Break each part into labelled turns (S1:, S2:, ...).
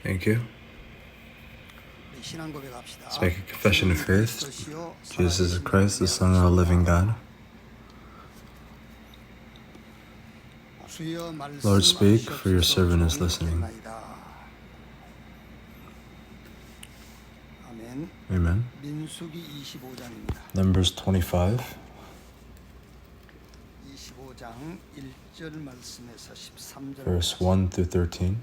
S1: Thank you. Let's make a confession of faith. Jesus Christ, the Son of the living God. Lord, speak, for your servant is listening. Amen. Numbers 25. Verse 1 through 13.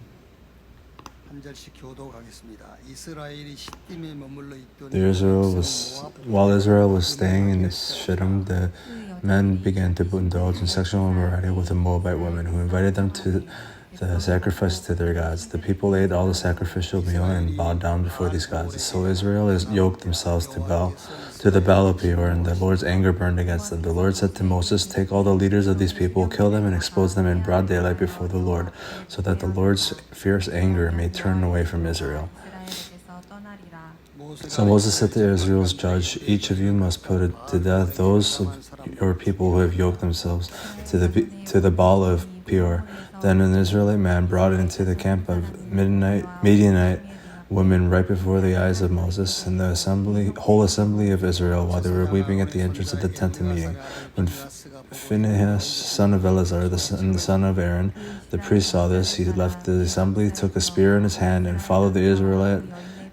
S1: While Israel was staying in Shittim, the men began to indulge in sexual immorality with a Moabite woman who invited them to the sacrifice to their gods. The people ate all the sacrificial meal and bowed down before these gods. So Israel yoked themselves to the Baal of Peor, and the Lord's anger burned against them. The Lord said to Moses, "Take all the leaders of these people, kill them, and expose them in broad daylight before the Lord, so that the Lord's fierce anger may turn away from Israel." So Moses said to Israel's judge, "Each of you must put to death those of your people who have yoked themselves to the Baal of Peor." Then an Israelite man brought into the camp of Midianite women right before the eyes of Moses and the whole assembly of Israel while they were weeping at the entrance of the tent of meeting. When Phinehas, son of Eleazar, the son of Aaron, the priest, saw this, he left the assembly, took a spear in his hand, and followed the Israelite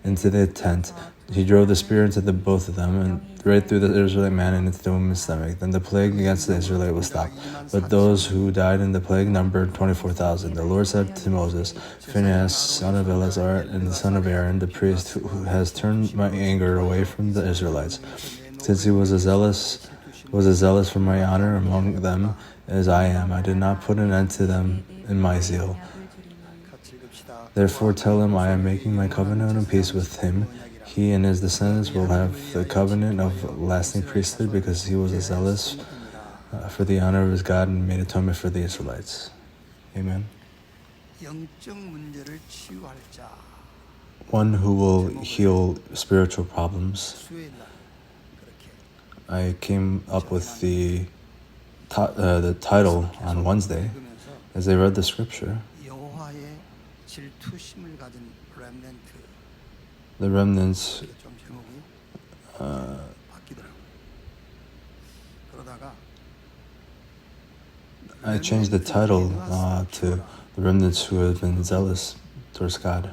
S1: into the tent. He drove the spear into both of them, and right through the Israelite man and into the woman's stomach. Then the plague against the Israelite was stopped. But those who died in the plague numbered 24,000. The Lord said to Moses, "Phinehas, son of Eleazar, and the son of Aaron, the priest, who has turned my anger away from the Israelites, since he was as zealous for my honor among them as I am, I did not put an end to them in my zeal. Therefore tell him I am making my covenant of peace with him. He and his descendants will have the covenant of lasting priesthood because he was zealous for the honor of his God and made atonement for the Israelites." Amen. One who will heal spiritual problems. I came up with the title on Wednesday as I read the scripture. The remnants I changed the title to the remnants who have been zealous towards God.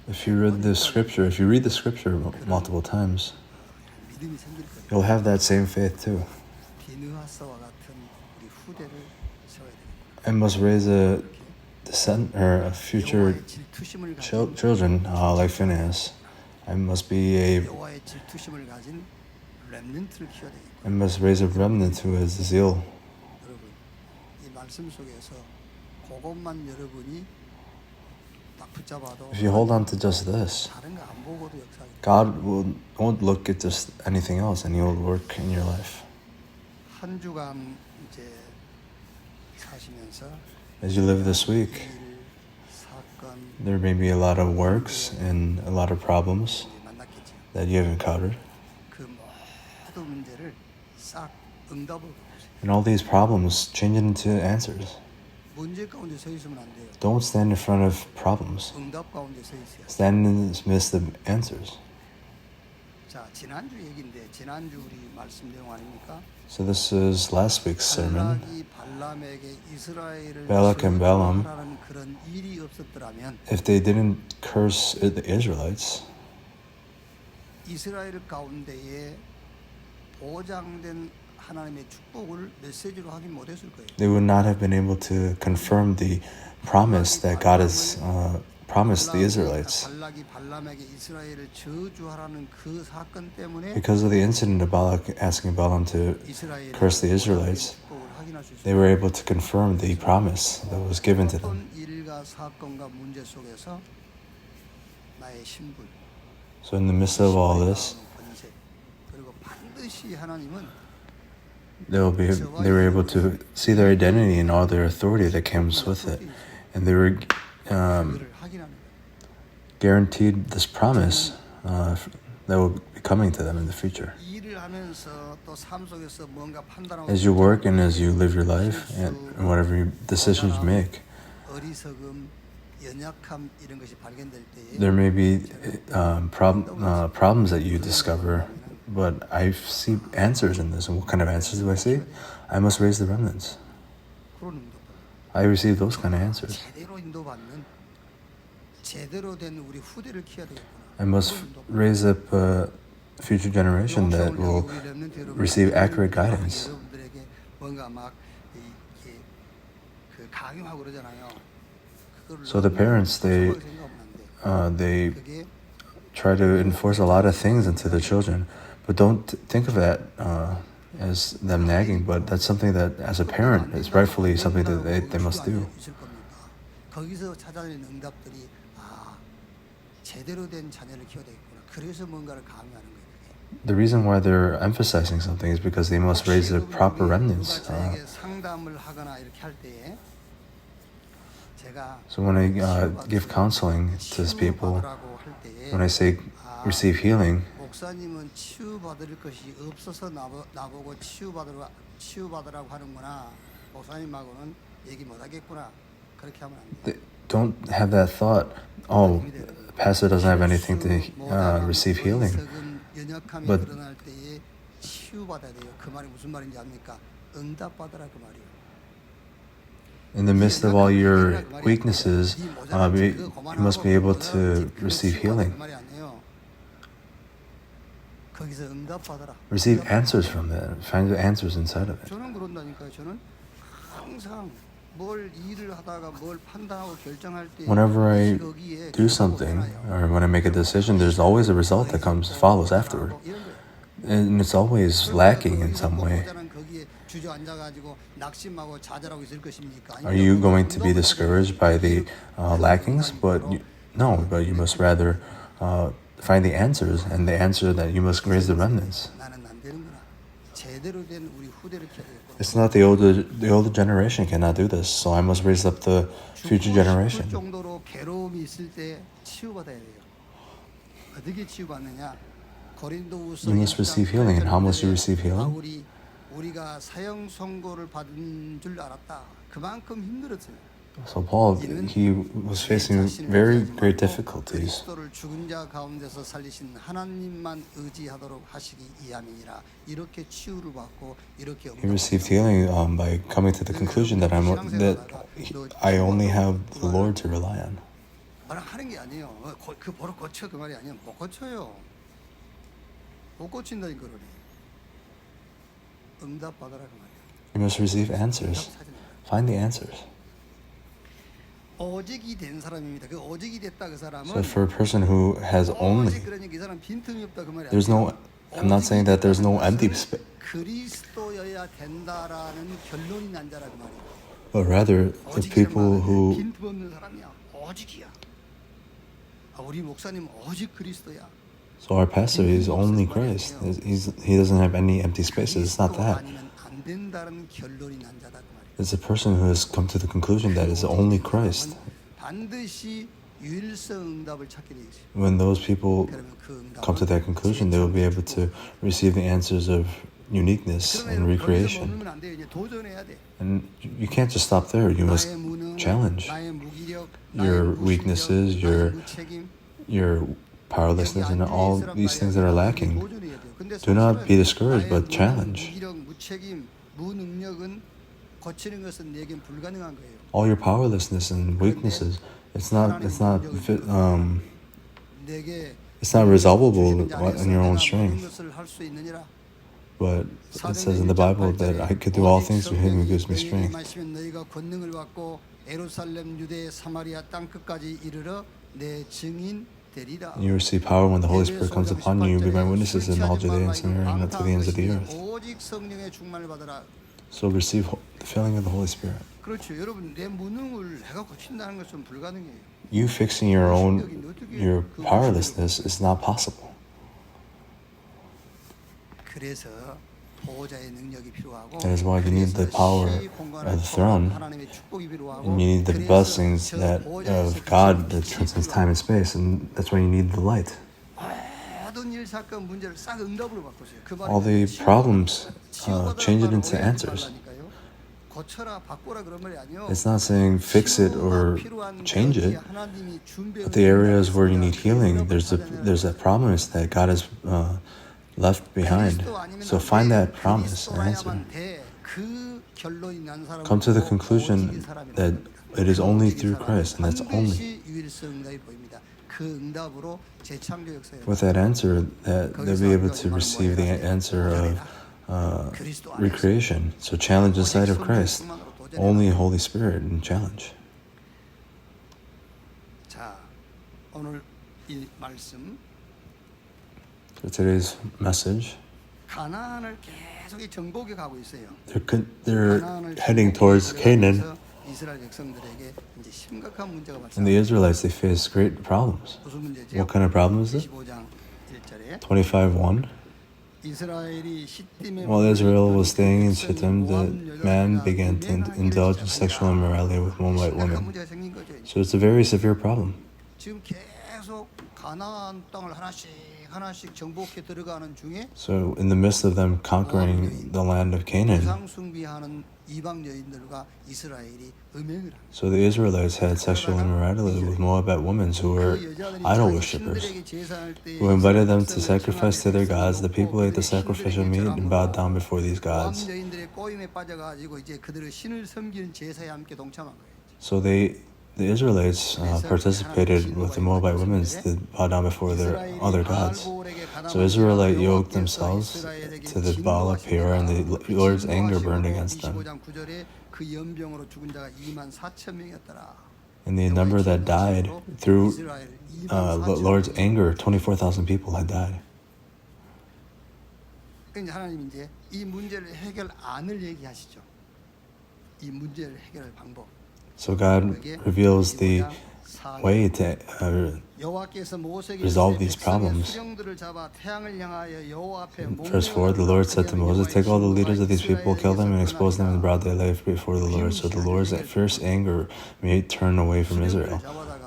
S1: If you read the scripture multiple times, you'll have that same faith too. I must raise a future children like Phinehas. I must raise a remnant who has zeal. If you hold on to just this, God won't look at just anything else, and He will work in your life. As you live this week, there may be a lot of works and a lot of problems that you have encountered. And all these problems, change it into answers. Don't stand in front of problems. Stand in the midst of answers. So this is last week's sermon. Balak and Balaam, if they didn't curse the Israelites, they would not have been able to confirm the promise that God has promised the Israelites. Because of the incident of Balak asking Balaam to curse the Israelites, they were able to confirm the promise that was given to them. So in the midst of all this, they were able to see their identity and all their authority that comes with it. And they were guaranteed this promise that will be coming to them in the future.
S2: 일을 하면서 또 삶 속에서 뭔가 판단하고
S1: As you work and as you live your life and whatever decisions you make,
S2: 어리석음, 연약함 이런 것이 발견될 때에
S1: there may be problems that you discover, but I see answers in this. And what kind of answers do I see? I must raise the remnants.
S2: 그런 인도
S1: I receive those kind of answers.
S2: 제대로 인도받는 제대로 된 우리 후대를 키워야 되겠구나.
S1: I must raise up a future generation that will receive accurate guidance.
S2: 여러분들에게 뭔가 막 이렇게 그 강요하고 그러잖아요.
S1: So the parents, they try to enforce a lot of things into the children, but don't think of that as them nagging. But that's something that, as a parent, is rightfully something that they must do.
S2: 거기서 찾아내는 응답들이 제대로 된 자녀를 키워야 되겠구나. 그래서 뭔가를 강요하는 거예요.
S1: The reason why they're emphasizing something is because they must raise the proper remnants.
S2: 상담을 하거나 이렇게 할 때에
S1: So when I give counseling to these people, when I say receive healing,
S2: 목사님은 치유받을 것이 없어서 나보고 치유받으라고 하는구나. 목사님하고는 얘기 못 하겠구나. 그렇게 하면 안 돼.
S1: Don't have that thought. Oh, the pastor doesn't have anything to receive healing. But
S2: 일어날 때에 치유받아야 돼요. 그 말이 무슨 말인지 압니까? 응답받으라 그 말이에요.
S1: In the midst of all your weaknesses, you must be able to receive healing. Receive answers from that. Find the answers inside of it.
S2: 저는 그런다니까요. 저는 항상 뭘 일을 하다가 뭘 판단하고 결정할 때
S1: Whenever I do something or when I make a decision, there's always a result that follows afterward. And it's always lacking in some way. Are you going to be discouraged by the lackings? No, but you must rather find the answers, and the answer that you must raise the remnants. It's not the older generation cannot do this, so I must raise up the future generation. You must receive healing, and how must you receive healing? So Paul, he was facing very great difficulties. He received healing by coming to the conclusion that I only have the Lord to rely on. You must receive answers. Find the answers. So for a person who has only, I'm not saying that there's no empty space, but rather the people who, so our pastor is only Christ. He doesn't have any empty spaces. It's not that. It's a person who has come to the conclusion that it's only Christ. When those people come to that conclusion, they will be able to receive the answers of uniqueness and recreation. And you can't just stop there. You must challenge your weaknesses, your powerlessness, and all these things that are lacking. Do not be discouraged, but challenge. All your powerlessness and weaknesses, it's not resolvable in your own strength. But it says in the Bible that I could do all things through Him who gives me strength. You receive power when the Holy Spirit comes upon you. You'll be my witnesses in all Judea and Samaria and to the ends of the earth. So receive the filling of the Holy Spirit. You fixing your powerlessness is not possible. That is why you need the power of the throne, and you need the blessings of God that transcends time and space, and that's why you need the light.
S2: 일 사건 문제를 싹 응답으로 바꾸세요. 그
S1: all the problems, change it into answers.
S2: 고쳐라 바꾸라 그런 말이 아니요.
S1: It's not saying fix it or change it. But the areas where you need healing, there's a promise that God has left behind. So find that promise and answer. Come to the conclusion that it is only through Christ, and that's only. With that answer, that they'll be able to receive the answer of recreation. So challenge inside of Christ, only Holy Spirit and challenge.
S2: 자, 오늘 이 말씀
S1: So today's message,
S2: 가나안을 계속 이 정복해 가고 있어요.
S1: they're heading towards Canaan,
S2: 이스라엘 백성들에게 이제 심각한 문제가
S1: and the Israelites, they face great problems.
S2: 무슨 문제죠?
S1: What kind of problem is it?
S2: 25장 1절에
S1: 25:1. While Israel was staying in Shittim, the man began to indulge in sexual immorality with Moabite women. So it's a very severe problem.
S2: 지금 계속 가나안 땅을 하나씩 정복해 들어가는 중에
S1: So in the midst of them conquering the land of Canaan,
S2: 우상 숭배하는 이방 여인들과 이스라엘이 음행을 합니다.
S1: so the Israelites had sexual immorality with Moabite women who were idol worshippers, who invited them to sacrifice to their gods. The people ate the sacrificial meat and bowed down before these gods.
S2: 모압 여인들의 꼬임에 빠져가지고 이제 그들의 신을 섬기는 제사에 함께 동참한 거예요.
S1: So the Israelites participated with the Moabite women to bow down before their other gods. So Israelites yoked themselves to the Baal of Peor, and the Lord's anger burned against them.
S2: 25장 9절에 그 연병으로 죽은 자가 24,000명이었더라.
S1: And the number that died through the Lord's anger, 24,000 people had died.
S2: 그러니까 하나님 이제 이 문제를 해결안을 얘기하시죠. 이 문제를 해결할 방법.
S1: So God reveals the way to resolve these problems. Verse 4, the Lord said to Moses, "Take all the leaders of these people, kill them, and expose them in broad daylight before the Lord, so the Lord's fierce anger may turn away from Israel."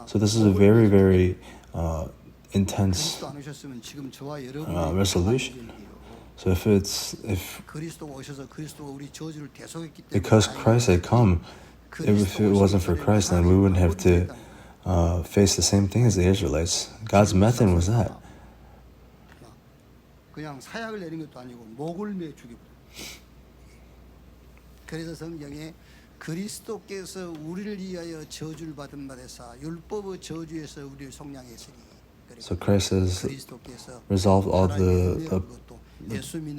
S1: So this is a very, very intense resolution. So because Christ had come, if it wasn't for Christ, then we wouldn't have to face the same thing as the Israelites. God's method was that.
S2: 그냥 사약을 내린 것도 아니고 목을 매 죽이고. 그래서 성경에 그리스도께서 우리를 위하여 저주를 받은 바 되사 율법의 저주에서 우리를 속량했으니.
S1: So Christ has resolved all the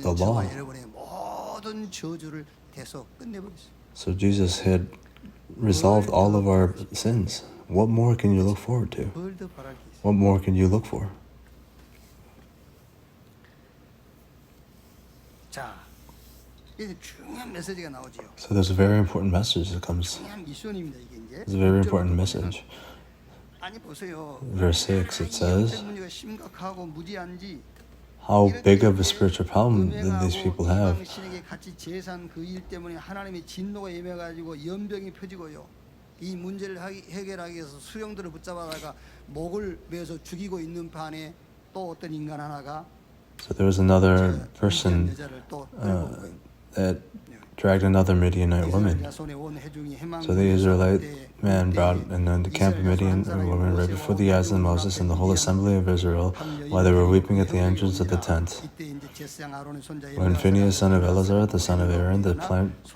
S1: law.
S2: 여러분의 모든 저주를 대속 끝내버렸어요.
S1: So Jesus had resolved all of our sins. What more can you look forward to? What more can you look for?
S2: 자, 이제 중요한 메시지가 나오지요.
S1: So there's a very important message that comes.
S2: 중요한 미션입니다 이게 이제.
S1: It's a very important message.
S2: 아니 보세요.
S1: Verse 6, it says,
S2: 문제가 심각하고 무지한지.
S1: how big of a spiritual problem that these people have.
S2: 당신에게 같이 제사한 그 일 때문에 하나님의 진노가 임해가지고 연병이 펴지고요. 이 문제를 해결하기 위해서 수령들을 붙잡아다가 목을 매서 죽이고 있는 반에 또 어떤 인간 하나가
S1: So there was another person that dragged another Midianite woman. So the Israelite man brought into the camp of Midian woman right before the eyes of Moses and the whole assembly of Israel while they were weeping at the entrance of the tent. When Phinehas, son of Eleazar, the son of Aaron, the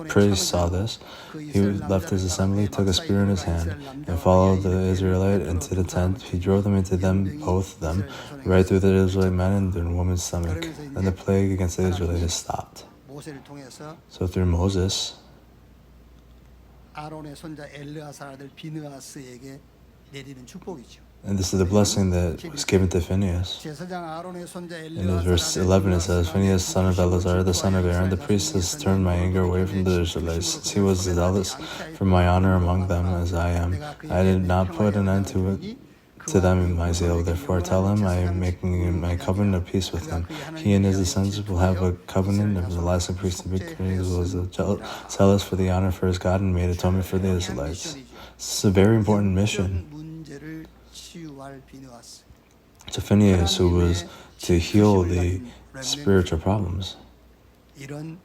S1: priest, saw this, he left his assembly, took a spear in his hand, and followed the Israelite into the tent. He drove them into them, both of them, right through the Israelite man and the woman's stomach. Then the plague against the Israelites stopped. So through Moses,
S2: 아론의 손자 엘르아살 아들 비느하스에게 내리는 축복이죠.
S1: and this is the blessing that was given to Phinehas.
S2: 제사장 아론의 손자
S1: In verse 11 it says, Phinehas, son of Eleazar, the son of Aaron, the priest, has turned my anger away from the Israelites, since he was zealous for my honor among them as I am. I did not put an end to them in my zeal. Therefore tell him I am making my covenant of peace with him. He and his descendants will have a covenant of everlasting priesthood. He was zealous for the honor for his God and made atonement for the Israelites. This is a very important mission. To Phinehas, who was to heal
S2: 부심을
S1: the
S2: 가진 렘넌트,
S1: spiritual problems.
S2: 이런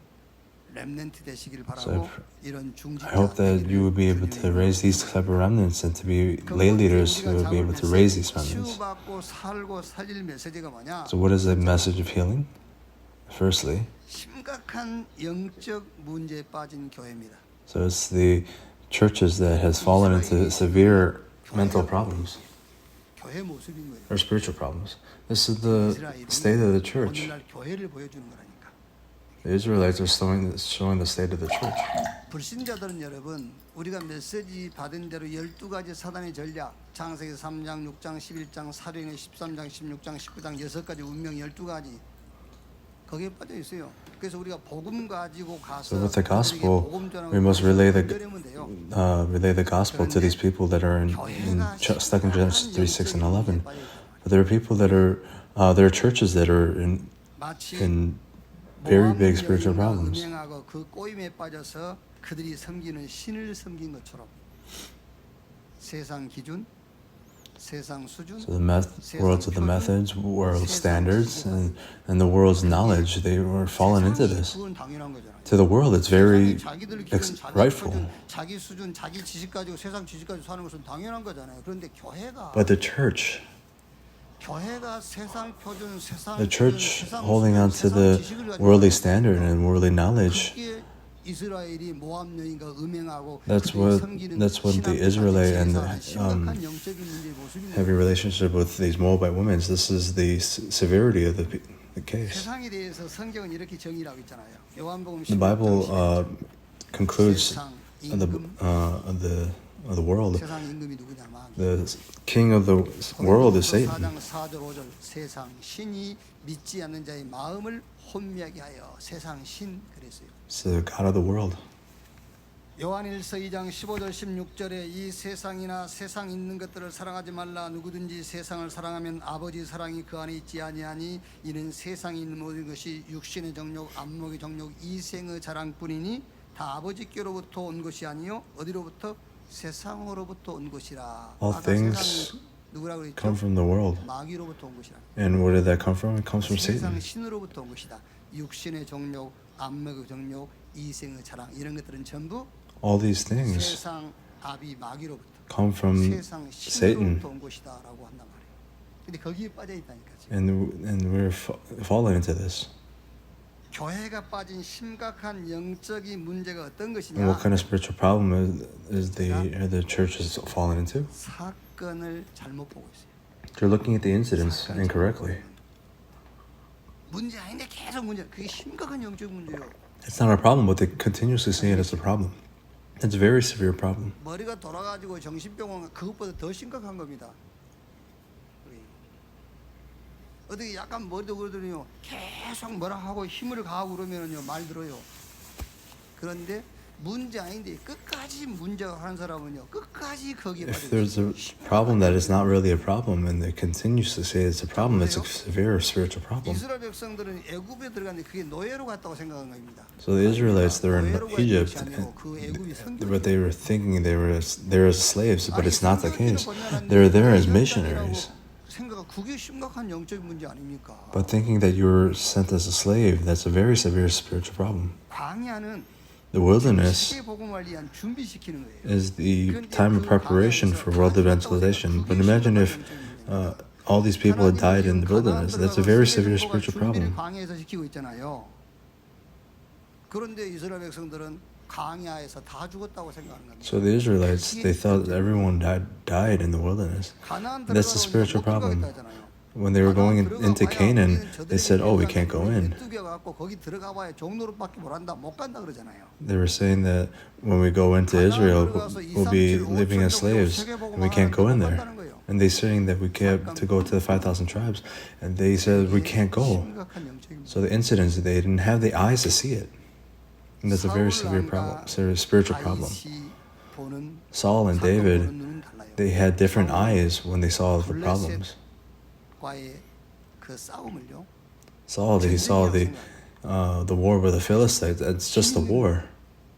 S2: 렘넌트 되시길
S1: So
S2: 바라고 이런
S1: I hope that you will be able to raise these type of remnants and to be lay leaders who will be able to raise these remnants.
S2: 치유받고 살고 살릴 메시지가 뭐냐?
S1: So what is the message of healing? Firstly,
S2: 심각한 영적 문제에 빠진 교회입니다.
S1: so it's the churches that has fallen into severe mental problems
S2: 교회 모습인 거예요.
S1: or spiritual problems. This is the state of the church.
S2: 오늘날 교회를 보여주는 거라니까.
S1: The Israelites are showing the state of the church.
S2: 불신자들은 여러분 우리가 메시지 받은 대로 12가지 사단의 전략 창세기 3장, 6장, 11장, 사도행전 13장, 16장, 19장 6가지 운명 12가지 거기에 빠져 있어요. 그래서 우리가 복음 가지고 가서
S1: So with the gospel,
S2: 복음 전하고
S1: we must relay
S2: 연결하면 돼요.
S1: the gospel to these people that are stuck in Genesis 3, 6, and 11. But there are people that are there are churches that are
S2: 마치
S1: in very big
S2: 모함
S1: spiritual
S2: 여인과
S1: problems.
S2: 음행하고 그 꼬임에 빠져서 그들이 섬기는 신을 섬긴 것처럼 세상 기준, 세상 수준,
S1: So the worlds of the methods, world standards, and the world's knowledge, they were fallen into this.
S2: 그건 당연한 거잖아요.
S1: To the world, it's very
S2: 자기들 기준, 자기
S1: rightful.
S2: 수준, 자기 수준, 자기 지식 가지고 세상 지식 가지고 사는 것은 당연한 거잖아요. 그런데 교회가
S1: But the church
S2: 세상 표준, 세상
S1: the church
S2: 세상
S1: holding on
S2: 수준,
S1: to the
S2: 세상 지식을 가지고
S1: worldly standard and worldly knowledge,
S2: 그게 이스라엘이 모함 여인과 음행하고
S1: that's
S2: 그들이
S1: what
S2: 섬기는
S1: the
S2: 신앙
S1: Israelite and
S2: 세상은
S1: the
S2: 심각한 영적인 문제의 모습입니다.
S1: heavy relationship with these Moabite women. This is the severity of the case.
S2: 세상에 대해서 성경은 이렇게 정의를 하고 있잖아요. 요한복음
S1: The Bible
S2: 16장
S1: concludes
S2: 세상
S1: the
S2: 임금,
S1: of the world.
S2: 세상 임금이 누구냐 마귀.
S1: The king of the world is Satan.
S2: 4장 4절 5절 세상 신이 믿지 않는 자의 마음을 혼미하게 하여 세상 신 그랬어요.
S1: It's the God of the world.
S2: 요한일서 2장 15절 16절에 이 세상이나 세상 있는 것들을 사랑하지 말라. 누구든지 세상을 사랑하면 아버지 사랑이 그 안에 있지 아니하니 이는 세상에 있는 모든 것이 육신의 정욕, 안목의 정욕, 이생의 자랑뿐이니 다 아버지께로부터 온 것이 아니요 어디로부터 세상으로부터 온 것이라.
S1: All
S2: 아까
S1: things
S2: 세상이 누구라고 그랬죠?
S1: come from the world.
S2: 마귀로부터 온 것이라.
S1: And where did that come from? It comes from
S2: 세상
S1: Satan.
S2: 신으로부터 온 것이다. 육신의 정욕, 안목의 정욕, 이생의 자랑 이런 것들은 전부
S1: All these things
S2: 세상 아비 마귀로부터
S1: come from
S2: 세상
S1: Satan.
S2: 신으로부터 온 것이다라고 한단 말이에요. 근데 거기에 빠져 있다니까 지금.
S1: And we're fallen into this.
S2: 교회가 빠진 심각한 영적인 문제가 어떤
S1: And
S2: 것이냐?
S1: what kind of spiritual problem is the church has fallen into?
S2: 사건을 잘못 보고 있어요.
S1: They're looking at the incidents incorrectly.
S2: 문제 아닌데 계속 문제. 그게 심각한 영적 문제예요.
S1: It's not a problem, but they continuously see it as a problem. It's a very severe problem.
S2: 머리가 돌아가지고 정신병원 그것보다 더 심각한 겁니다. 어떻게 약간 머리도 그러더니요 계속 뭐라 하고 힘을 가하고 그러면은요 말 들어요. 그런데 문제 아닌데 끝까지 문제가 하는 사람은요 끝까지 거기에
S1: If
S2: 빠져
S1: there's a problem that is not really a problem and they continues to say it's a problem, it's a severe spiritual problem.
S2: 이스라엘 백성들은 애굽에 들어갔는데 그게 노예로 갔다고 생각한 겁니다.
S1: So the Israelites, they're in
S2: 노예로 간
S1: Egypt,
S2: 것이 아니고 그 애굽이
S1: but they were thinking they were as slaves, but it's not the case.
S2: 생각기를
S1: They're there as
S2: 번역하는
S1: missionaries.
S2: 생각 그게 심각한 영적 문제 아닙니까?
S1: But thinking that you were sent as a slave, that's a very severe spiritual problem.
S2: 광야는
S1: The wilderness
S2: 세계 복음을 위한 준비시키는 거예요.
S1: is the time of preparation for world evangelization. But imagine if all these people had died in the wilderness. That's a very severe spiritual problem.
S2: 광야에서 시키고 있잖아요. 그런데 이스라엘 백성들은 광야에서 다 죽었다고 생각하는 겁니다.
S1: So the Israelites, they thought that everyone died in the wilderness. That's the spiritual problem. When they were going into Canaan, they said, "Oh, we can't go in."
S2: 거기 들어가봐야 종로로밖에 못 한다, 못 간다 그러잖아요.
S1: They were saying that when we go into Israel, we'll be living as slaves, and we can't go in there. And they're saying that we have to go to the 5,000 tribes, and they said we can't go. So the incidents, they didn't have the eyes to see it. And that's a very severe problem, serious spiritual problem. Saul and David, they had different eyes when they saw the problems. Saul, he saw the war with the Philistines. It's just a war.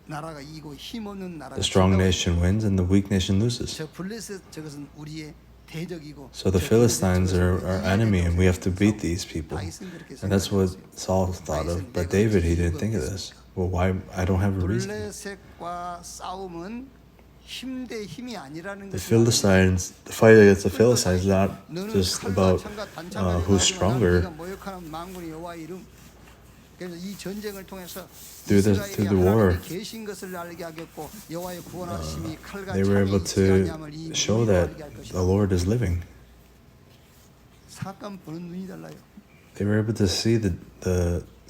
S1: The strong nation wins and the weak nation loses.
S2: 저 블레셋 저것은 우리의 대적이고
S1: So the Philistines are our enemy, and we have to beat these people. And that's what Saul thought of. But David, he didn't think of this. Well, why? I don't have a reason.
S2: 블레셋과 싸움은 힘 대 힘이 아니라는
S1: The
S2: 것이
S1: Philistines, the fight against the Philistines, is not just about who's stronger.
S2: 모욕하는 만군의 여호와의 이름. 그래서 이 전쟁을 통해서
S1: Through the war,
S2: 하나님이 계신 것을 알게 하겠고 여호와의 구원하심이 칼과
S1: they were
S2: 창이
S1: able
S2: 있지
S1: to
S2: 아니함을 이
S1: show
S2: 눈으로
S1: that
S2: 알게 할 것이다.
S1: the Lord is living.
S2: 사건 보는 눈이 달라요.
S1: They were able to see the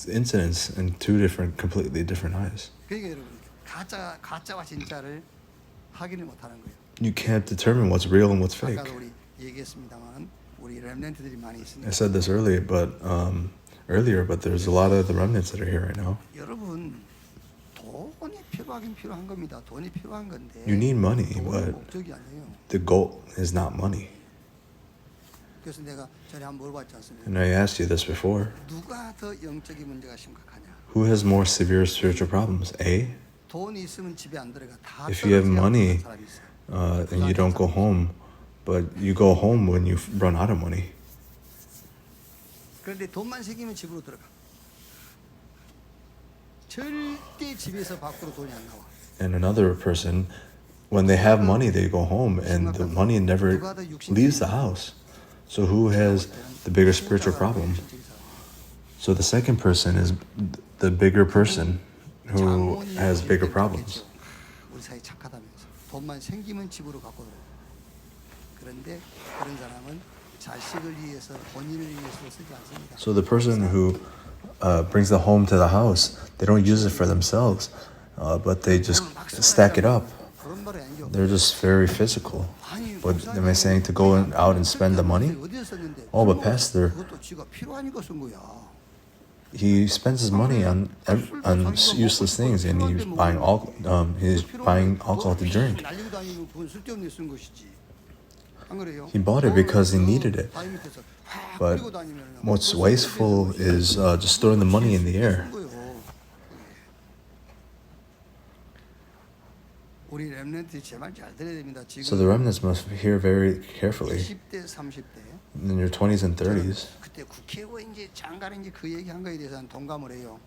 S1: incidents in two completely different eyes.
S2: 그러니까 여러분 가짜와 진짜를 확인을 못하는 거예요.
S1: You can't determine what's real and what's fake.
S2: 아까도 우리 얘기했습니다만 우리 렘넌트들이 많이
S1: I
S2: 있습니다.
S1: said this earlier, but there's a lot of the remnants that are here right now.
S2: 여러분 돈이 필요하긴 필요한 겁니다. 돈이 필요한 건데
S1: You need money,
S2: 돈이
S1: but
S2: 목적이 아니에요.
S1: the goal is not money.
S2: 그래서 내가 전에 한번 물어봤지 않습니까?
S1: And I asked you this before.
S2: 누가 더 영적인 문제가 심각하냐?
S1: Who has more severe spiritual problems? A?
S2: 돈이 있으면 집에 안 들어가. 다
S1: If you have
S2: 떨어져야
S1: money,
S2: 하는 사람이 있어요.
S1: and you don't go home, but you go home when you run out of money.
S2: 그런데 돈만 생기면 집으로 들어가. 절대 집에서 밖으로 돈이 안 나와.
S1: And another person, when they have money, they go home, and the money never leaves the house. So who has the bigger spiritual problem? So the second person is the bigger person who has bigger problems.
S2: 우리 사이 착하다면서 돈만 생기면 집으로 갖고 들어. 그런데 그런 사람은 자식을 위해서 본인을 위해서 쓰지 않습니다.
S1: So the person who brings the home to the house, they don't use it for themselves, but they just stack it up.
S2: 그런 말이 아니죠.
S1: They're just very physical.
S2: 아니,
S1: But am I saying to go out and spend the money?
S2: 어디서 썼는데?
S1: Oh, but pastor,
S2: 그것도 지가 필요하니까 쓴 거야.
S1: he spends his money on useless things, and he's buying alcohol to drink.
S2: 날리고 다니면 그건 쓸데없는 쓴 것이지. 안 그래요?
S1: He bought it because he needed it.
S2: 바위 밑에서 확
S1: But
S2: 뿌리고 다니면
S1: what's wasteful is just throwing the money in the air.
S2: 쓴 거예요. 우리 렘넌트 제말 잘 들어야 됩니다.
S1: So the
S2: 지금
S1: remnants must hear very carefully
S2: 20대, 30대
S1: in your 20s and 30s.
S2: 그때 국회의원인지 장관인지 그 얘기한 거에 대해서는 동감을 해요.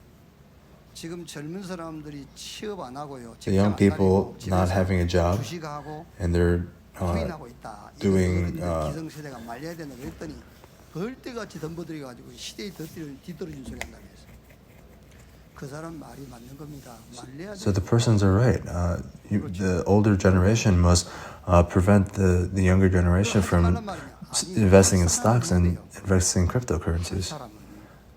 S2: 지금 젊은 사람들이 취업 안 하고요.
S1: The young people not having a job,
S2: 주식하고
S1: and they're
S2: 부인하고 있다.
S1: doing,
S2: 기성세대가 말려야 된다 그랬더니 벌떼같이 덤벼들어 가지고 시대에 뒤떨어진 소리 한다면서. 그 사람 말이 맞는 겁니다. 말려야
S1: So the persons are right. The older generation must prevent the younger generation from investing in stocks and investing in cryptocurrencies.
S2: 사람은.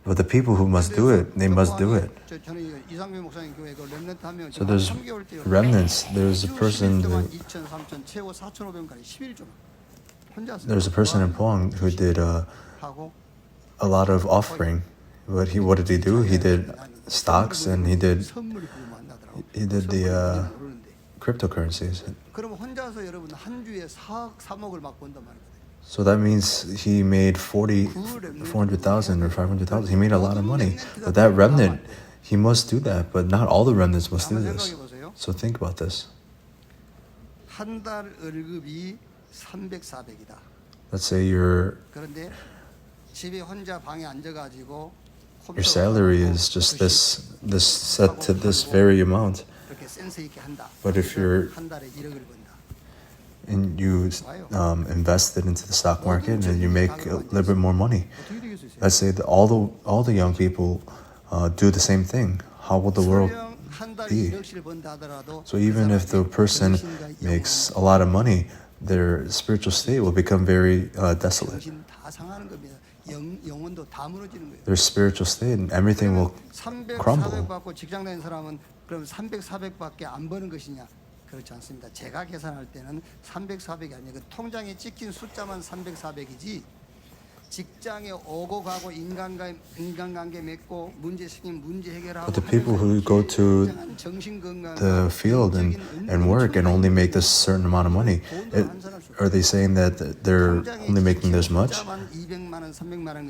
S1: But the people who must do it, they must do it.
S2: 저는 이상배 목사님 교회 그 렘넌트 한 명.
S1: So there's remnants. There's a person.
S2: 2천, 3천, 최고 4,500원까지 11조. 혼자서.
S1: There's a person in Pohang who did
S2: 하고
S1: a lot of offering. What did he do? He did stocks and he did
S2: 선물이 그거 만나더라고.
S1: the cryptocurrencies.
S2: 그러면 혼자서 여러분 한 주에 4억, 3억을 막 번단 말이에요.
S1: So that means he made 400,000 or 500,000. He made a lot of money. But that remnant, he must do that. But not all the remnants must do
S2: 한번
S1: this.
S2: 생각해 보세요.
S1: So think about this.
S2: 한 달 월급이 300, 400이다.
S1: Let's say your
S2: 그런데 집에 혼자 방에 앉아가지고
S1: salary is just this set to this very amount.
S2: 그렇게 센스 있게 한다.
S1: But if you're
S2: 한 달에 1억을 번다.
S1: and you invest it into the stock market and you make a little bit more money.
S2: 어떻게 되겠 수 있어요?
S1: Let's say that all the young people do the same thing. How will the world
S2: 설령 한 달에
S1: be?
S2: 1억씩을 번다 하더라도
S1: So even if the person makes a lot of money, their spiritual state will become very desolate.
S2: 정신 다 상하는 겁니다. 영혼도 다 무너지는 거예요.
S1: Their spiritual state and everything will
S2: 300,
S1: crumble.
S2: 400 받고 직장 다니는 사람은 그럼 300, 400밖에 안 버는 것이냐? 그렇지 않습니다. 제가 계산할 때는 300, 400이 아니에요. 그 통장에 찍힌 숫자만 300, 400이지 직장에 오고 가고 인간관계 맺고 문제 생기면 문제 해결하고
S1: But the people who go to the field and work and only make this certain amount of money, are they saying that they're only making this much?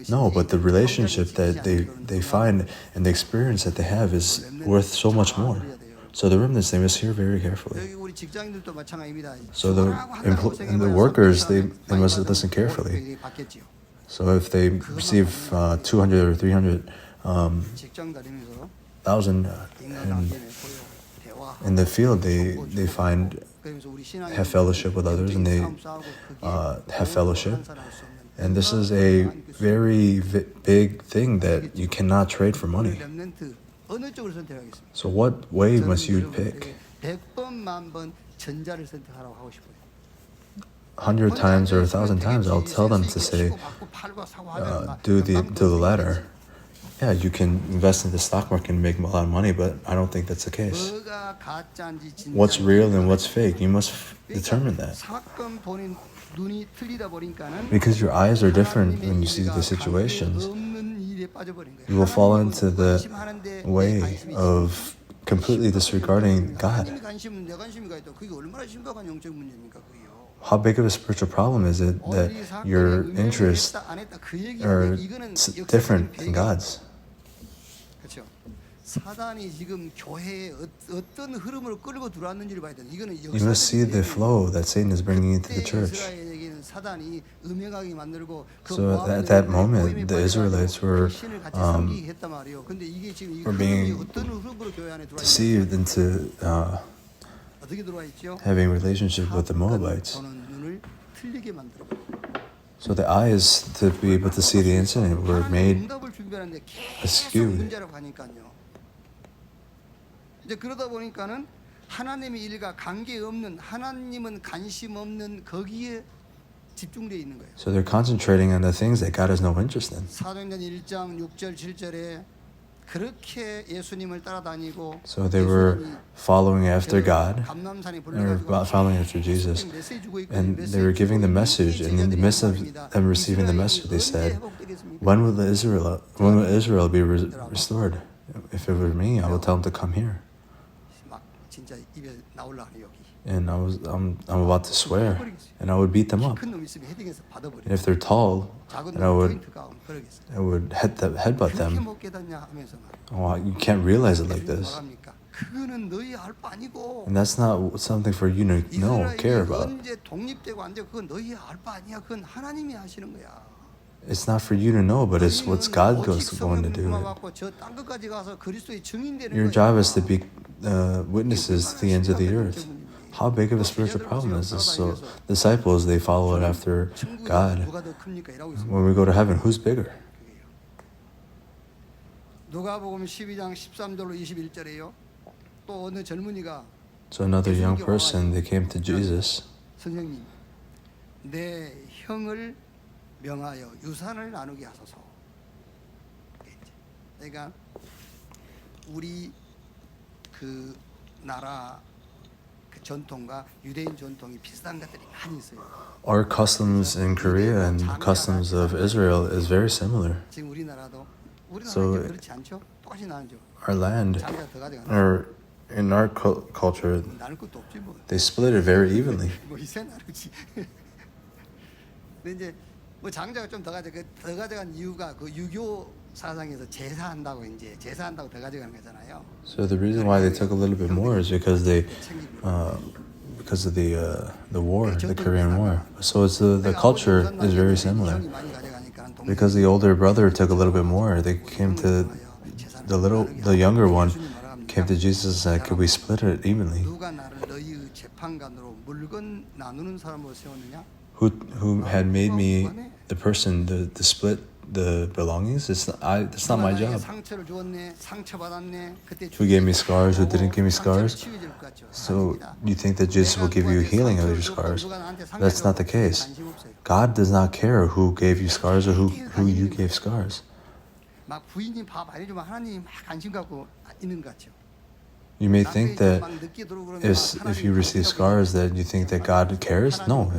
S1: No, but the relationship that they find and the experience that they have is worth so much more. So the remnants, they must hear very carefully.
S2: 여기 우리 직장인들도 마찬가지입니다.
S1: So the
S2: 죽으라고 한다고
S1: and the
S2: 생각해봐야
S1: workers,
S2: 300
S1: they must
S2: 많이
S1: listen
S2: 받으면
S1: carefully.
S2: 500 받겠지요.
S1: So if they receive 200 or 300
S2: 직장 다니면서
S1: thousand
S2: 인간 관계에 보여 대화.
S1: in the field, they find
S2: 그러면서 우리 신앙이
S1: have fellowship with others and they
S2: 싸움 싸우고 그게
S1: have fellowship.
S2: 환산할 수 없는
S1: And this is a very big thing that you cannot trade for money.
S2: 렘넌트 어느 쪽을 선택하겠습니까?
S1: So what way must you pick?
S2: 100번 만번 전자를 선택하라고 하고 싶어요.
S1: 100 times or 1,000 times, I'll tell them to say, do the latter. Yeah, you can invest in the stock market and make a lot of money, but I don't think that's the case.
S2: 뭐가 가짜인지 진짜인지
S1: What's real and what's fake? You must determine that.
S2: 사건 보는 눈이 틀리다 보니까는
S1: Because your eyes are different when you see the situations,
S2: 없는 일에 빠져버린 거예요.
S1: you will fall into the
S2: 관심하는데 내
S1: way
S2: 관심이
S1: of completely disregarding God.
S2: 하나님의 관심은 내 관심이가 있다. 그게 얼마나 심각한 영적 문제입니까, 그게요.
S1: How big of a spiritual problem is it that your interests are different than God's?
S2: 그렇죠. 사단이 지금 교회에 어떤 흐름을 끌고 들어왔는지를 봐야 돼. 이거는
S1: You must see the flow that Satan is bringing into the church.
S2: 이스라엘에게는 사단이 음행하게 만들고 그
S1: So at that moment, the Israelites were
S2: 신을 같이 섬기게 했단 말이에요. 근데 이게 지금 이
S1: were
S2: 흐름이
S1: being
S2: 어떤 흐름으로 교회 안에 들어와 있는지
S1: deceived into
S2: 어떻게 들어와 있죠?
S1: having relationship with the Moabites.
S2: 보는 눈을 틀리게 만들어.
S1: So the eyes to be able to see the incident were made
S2: 응답을 준비하는데 계속
S1: askewed.
S2: 문제라고 하니까요. 이제 그러다 보니까는 하나님의 일과 관계 없는 하나님은 관심 없는 거기에 집중되어 있는 거예요.
S1: So they're concentrating on the things that God has no interest in.
S2: 사도행전 1장 6절 7절에 그렇게 예수님을 따라다니고
S1: So they were following after God,
S2: 감람산에
S1: or
S2: 불러가지고
S1: following after Jesus,
S2: 메시지 주고 있고
S1: and they were giving the message. And in the midst of them receiving the message, they said, "When will Israel be restored? If it were me, I would tell them to come here."
S2: 막 진짜 입에 나올라네 여기.
S1: And I'm about to swear, and I would beat them up.
S2: 큰 놈 있으면 헤딩해서 받아버려.
S1: And if they're tall,
S2: 작은
S1: then I
S2: 놈
S1: would
S2: 포인트가 그러겠어.
S1: headbutt
S2: 그렇게
S1: them.
S2: 못 깨닫냐 하면서 말.
S1: Oh, you can't realize it like this.
S2: 말합니까? 그거는 너희 알 바 아니고.
S1: And that's not something for you to know, care
S2: 이스라엘이
S1: about.
S2: 언제 독립되고 안 되고 그건 너희 알 바 아니야. 그건 하나님이 하시는 거야.
S1: It's not for you to know, but it's what God goes going to do.
S2: 저땅 끝까지 가서 그리스도의 증인되는
S1: Your
S2: 거야.
S1: job is to be witnesses to the ends of the earth. How big of a spiritual problem is this? So disciples, they followed after God.
S2: 누가 더 큽니까? 이라고 있습니다.
S1: When we go to heaven, who's bigger?
S2: 누가복음 12장 13절로 21절에요. 또 어느 젊은이가
S1: So another young person, they came to Jesus.
S2: 선생님, 내 형을 명하여 유산을 나누게 하소서. 그러니까 우리 그 나라 그 전통과 유대인 전통이 비슷한 것들이 많이 있어요.
S1: Our customs in Korea and the customs of Israel is very similar.
S2: 지금 우리나라도
S1: So,
S2: 이제 그렇지 않죠? 똑같이 나누죠.
S1: Our land,
S2: 자기가 더 가져가.
S1: or in our culture,
S2: 나눌 것도 없지 뭐.
S1: they split it very evenly.
S2: 뭐 이세 나누지. 근데 이제 뭐 장자가 좀 더 가져가 더 가져간 이유가 그 유교 사상에서 제사한다고 이제 제사한다고 더 가져가는 거잖아요.
S1: So the reason why they took a little bit more is because because of the war, the Korean War. So it's the culture is very similar. Because the older brother took a little bit more, they came to the younger one came to Jesus and said, "Could we split it evenly?"
S2: 누가 나를 너희 재판관으로 물건 나누는 사람으로 세웠느냐?
S1: Who had made me the person to split the belongings? It's not my job.
S2: 상처를 주었네, 상처 받았네. 그때
S1: Who gave me scars? Who didn't give me scars? So you think that Jesus will give you healing of your scars? That's not the case. God does not care who gave you scars or who you gave scars.
S2: 막 부인이 밥 알려주면 하나님이 막 관심 갖고 있는 것 같죠.
S1: You may think that if you receive scars that you think that God cares. No,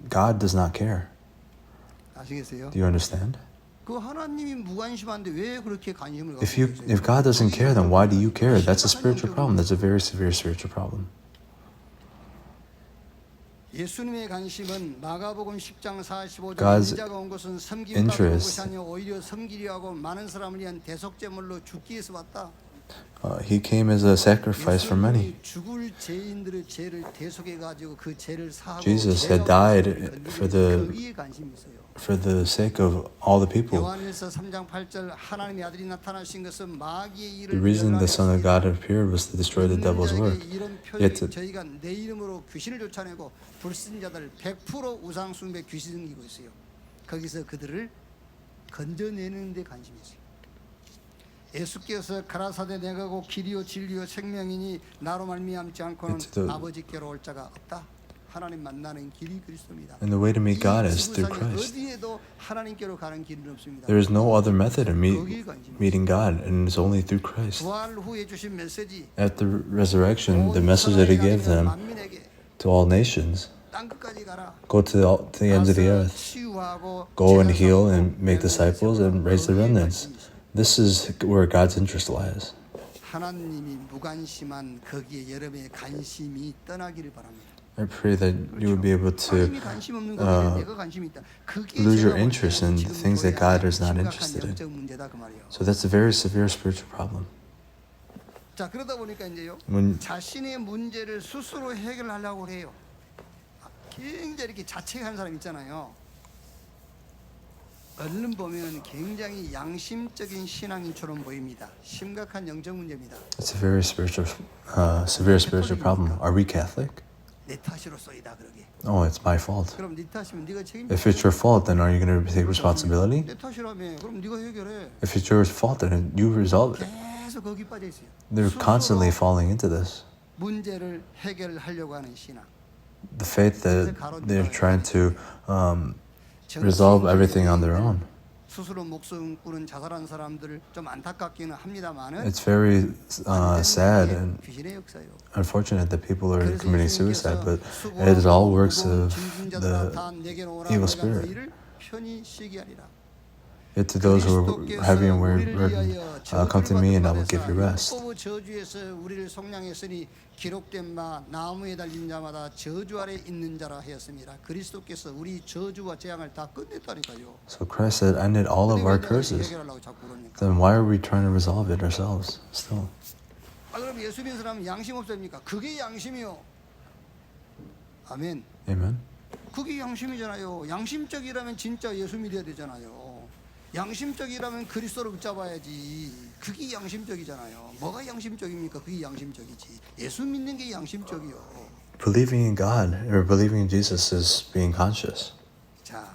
S1: God does not care.
S2: 아시겠어요?
S1: Do you understand?
S2: 그 하나님이 무관심한데 왜 그렇게 관심을 갖고
S1: If God doesn't care, then why do you care? That's a spiritual problem. That's a very severe spiritual problem.
S2: 예수님의 관심은 마가복음 10장 45절
S1: God's
S2: 인자가 온 것은 섬김받는
S1: interest
S2: 것이 아니요 오히려 섬기려 하고 많은 사람을 위한 대속제물로 죽기 위해서 왔다.
S1: He came as a sacrifice for many.
S2: 예수님이 죽을 죄인들의 죄를 대속해 가지고 그 죄를 사하고
S1: Jesus
S2: 죄가
S1: had died
S2: 없음을
S1: for
S2: 건지는 거기에 관심이 있어요.
S1: the sake of all the people.
S2: 요한일서 3장 8절 하나님의 아들이 나타나신 것은 마귀의 일을
S1: The reason the Son of God
S2: 멸하였으니
S1: appeared was to destroy the devil's work.
S2: 이런
S1: Yet
S2: 표현이 저희가 내 이름으로 귀신을 쫓아내고 불신자들 100% 우상 숭배 귀신 생기고 있어요. 거기서 그들을 건져내는 데 관심이 있어요. 예수께서 가라사대 내가고 길이요 진리요 생명이니 나로 말미암지 않고는 아버지께로 올 자가 없다. 하나님 만나는 길이 그리스도입니다.
S1: And the way to meet God is
S2: 이
S1: through
S2: 지구상에
S1: Christ.
S2: 어디에도 하나님께로 가는 길은 없습니다.
S1: There is no other method of
S2: 거기에 관심이
S1: meeting God, and it's only through Christ.
S2: 부활 후에 주신 메시지
S1: At the resurrection, the
S2: 온
S1: message that He gave
S2: 이스라엘
S1: them
S2: 만민에게
S1: to all nations,
S2: 땅 끝까지 가라.
S1: go to the ends of the
S2: 가서
S1: earth,
S2: 치유하고
S1: go and
S2: 제자
S1: heal
S2: 삼고
S1: and make disciples and raise the
S2: 거기에
S1: remnants.
S2: 관심이 있어요.
S1: This is where God's interest lies.
S2: 하나님이 무관심한 거기에 여러분의 관심이 떠나기를 바랍니다.
S1: I pray that you would be able to
S2: 하나님이 관심 없는 거기에 내가 관심이 있다. 그게
S1: lose your
S2: 제가 볼
S1: interest
S2: 때는
S1: in
S2: 지금
S1: things that God is not
S2: 심각한
S1: interested in.
S2: 영적 문제다 그 말이에요.
S1: So that's a very severe spiritual problem.
S2: 자 그러다 보니까 이제요
S1: When
S2: 자신의 문제를 스스로 해결하려고 해요. 굉장히 이렇게 자책하는 사람 있잖아요. 얼른 보면 굉장히 양심적인 신앙인처럼 보입니다. 심각한 영적 문제입니다.
S1: it's a very severe spiritual problem. Are we Catholic?
S2: 내 탓으로 쏘이다 그러게.
S1: Oh, it's my fault.
S2: 그럼 네 탓이면 네가 책임져.
S1: If it's your fault, then are you going to take responsibility?
S2: 내 탓이라며. 그럼 네가 해결해.
S1: If it's your fault, then you resolve it.
S2: 계속 거기 빠져 있어요.
S1: They're constantly falling into this.
S2: 문제를 해결하려고 하는 신앙.
S1: The faith that they're trying to resolve everything on their own.
S2: 스스로 목숨 끊은 자살한 사람들을 좀 안타깝기는 합니다만은
S1: It's very sad and
S2: 귀신의 역사예요.
S1: unfortunate that people are
S2: 그래서
S1: committing
S2: 예수님께서
S1: suicide, but it is all works of
S2: 짐진자들아 다 내게로 오라
S1: evil
S2: 내가
S1: spirit.
S2: 너희를 편히 쉬게 하리라.
S1: Yet to those who are heavy and weary burden, come to me and I will give you rest.
S2: 율법 저주에서 우리를 속량했으니 기록된 바 나무에 달린 자마다 저주 아래 있는 자라 하였습니다. 그리스도께서 우리 저주와 재앙을 다 끝냈다니까요.
S1: So Christ had ended all of our curses.
S2: 해결하려고 자꾸 그러니까.
S1: Then why are we trying to resolve it ourselves still?
S2: 아 그럼 예수 믿는 사람은 양심 없습니까? 그게 양심이요. 아멘.
S1: Amen.
S2: 그게 양심이잖아요. 양심적이라면 진짜 예수 믿어야 되잖아요. 양심적이라면 그리스도를 붙잡아야지. 그게 양심적이잖아요. 뭐가 양심적입니까? 그게 양심적이지. 예수 믿는 게 양심적이요.
S1: Believing in God or believing in Jesus is being conscious.
S2: 자,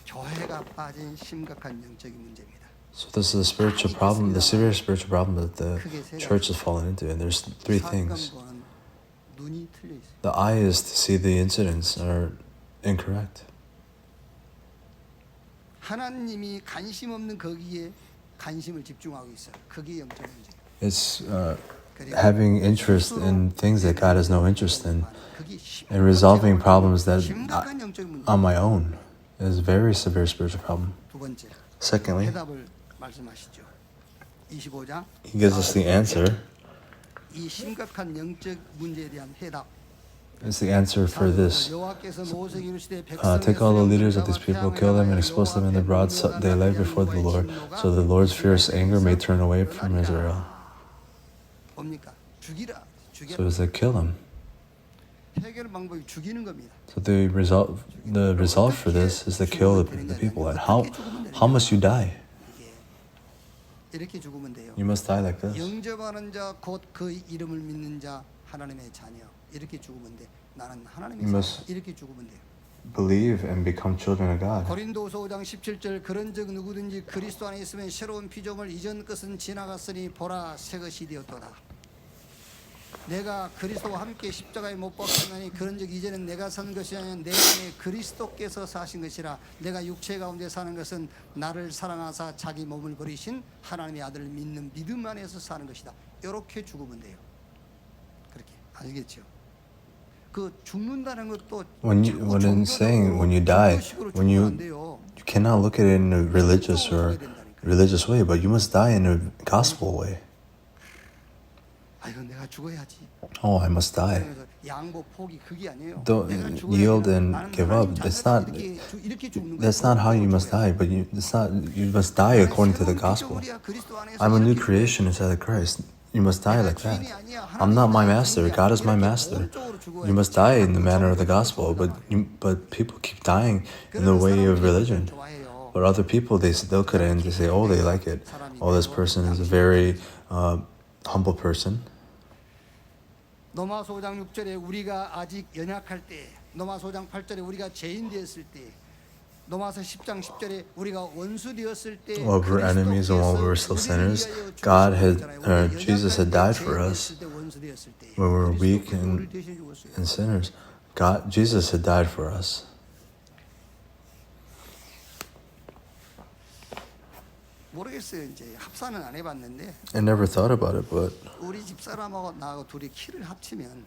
S2: 교회가 빠진 심각한 영적인 문제입니다.
S1: So this is the spiritual problem, the serious spiritual problem that the church has fallen into. And there's three things.
S2: 사건 보는 눈이 틀려 있어요.
S1: The eye is to see the incidents are incorrect.
S2: 하나님이 관심 없는 거기에 관심을 집중하고 있어요. 그게 영적 문제.
S1: It's having interest in things that God has no interest in,
S2: 그게
S1: and resolving problems that
S2: 심각한 영적 문제.
S1: on my own is a very severe spiritual problem.
S2: 두 번째.
S1: Secondly,
S2: 해답을 말씀하시죠. 25장.
S1: He gives us the answer.
S2: 이 심각한 영적 문제에 대한 해답.
S1: It's the answer for this.
S2: 여호와께서 모세에게 이르시되
S1: Take all the leaders of these people, kill them, and expose them in the broad daylight before the Lord, so the Lord's fierce anger may turn away from Israel.
S2: 뭡니까? 죽이라.
S1: So it's to kill them.
S2: 해결 방법이 죽이는 겁니다.
S1: So the result for this is to kill the people. And how must you die?
S2: 이렇게 죽으면 돼요.
S1: You must die like this.
S2: 영접하는 자 곧 그 이름을 믿는 자 하나님의 자녀. 이렇게 죽으면 돼. 나는 하나님의
S1: You
S2: 자녀.
S1: must
S2: 이렇게 죽으면 돼요.
S1: believe and become children of God.
S2: 고린도후서 5장 17절 그런즉 누구든지 그리스도 안에 있으면 새로운 피조물 이전 것은 지나갔으니 보라 새 것이 되었도다. 내가 그리스도와 함께 십자가에 못 박혔나니 그런즉 이제는 내가 사는 것이 아니라 내 안에 그리스도께서 사신 것이라. 내가 육체 가운데 사는 것은 나를 사랑하사 자기 몸을 버리신 하나님의 아들을 믿는 믿음 안에서 사는 것이다. 이렇게 죽으면 돼요. 그렇게 알겠죠? 그 죽는다는 것도
S1: When it's saying when you die, when you cannot look at it in a religious way, but you must die in a gospel way.
S2: 아이고 내가 죽어야지.
S1: Oh, I must die.
S2: 그래서 양보 포기 그게 아니에요.
S1: Don't
S2: 내가 죽어야
S1: yield
S2: 되나?
S1: and
S2: 나는
S1: give
S2: 하나님
S1: up.
S2: 자녀다. 이렇게 죽는
S1: That's
S2: 거예요.
S1: not how you must die. But it's not. You must die according to the gospel. I'm a new creation inside of Christ. You must die like that. I'm not my master. God is my master. You must die in the manner of the gospel. But people keep dying in the way of religion. But other people, they look at it and they say, oh, they like it. Oh, this person is a very humble person.
S2: 로마서 5장 6절에 우리가 아직 연약할 때, 로마서 5장 8절에 우리가 죄인 되었을 때, 로마서 10장 10절에 우리가 원수 되었을 때,
S1: While we were enemies and while we were still sinners, God had, Jesus had died for us when we were weak and sinners. Jesus had died for us.
S2: 모르겠어요. 이제 합산은 안 해봤는데
S1: I never thought about it, but
S2: 우리 집사람하고 나하고 둘이 키를 합치면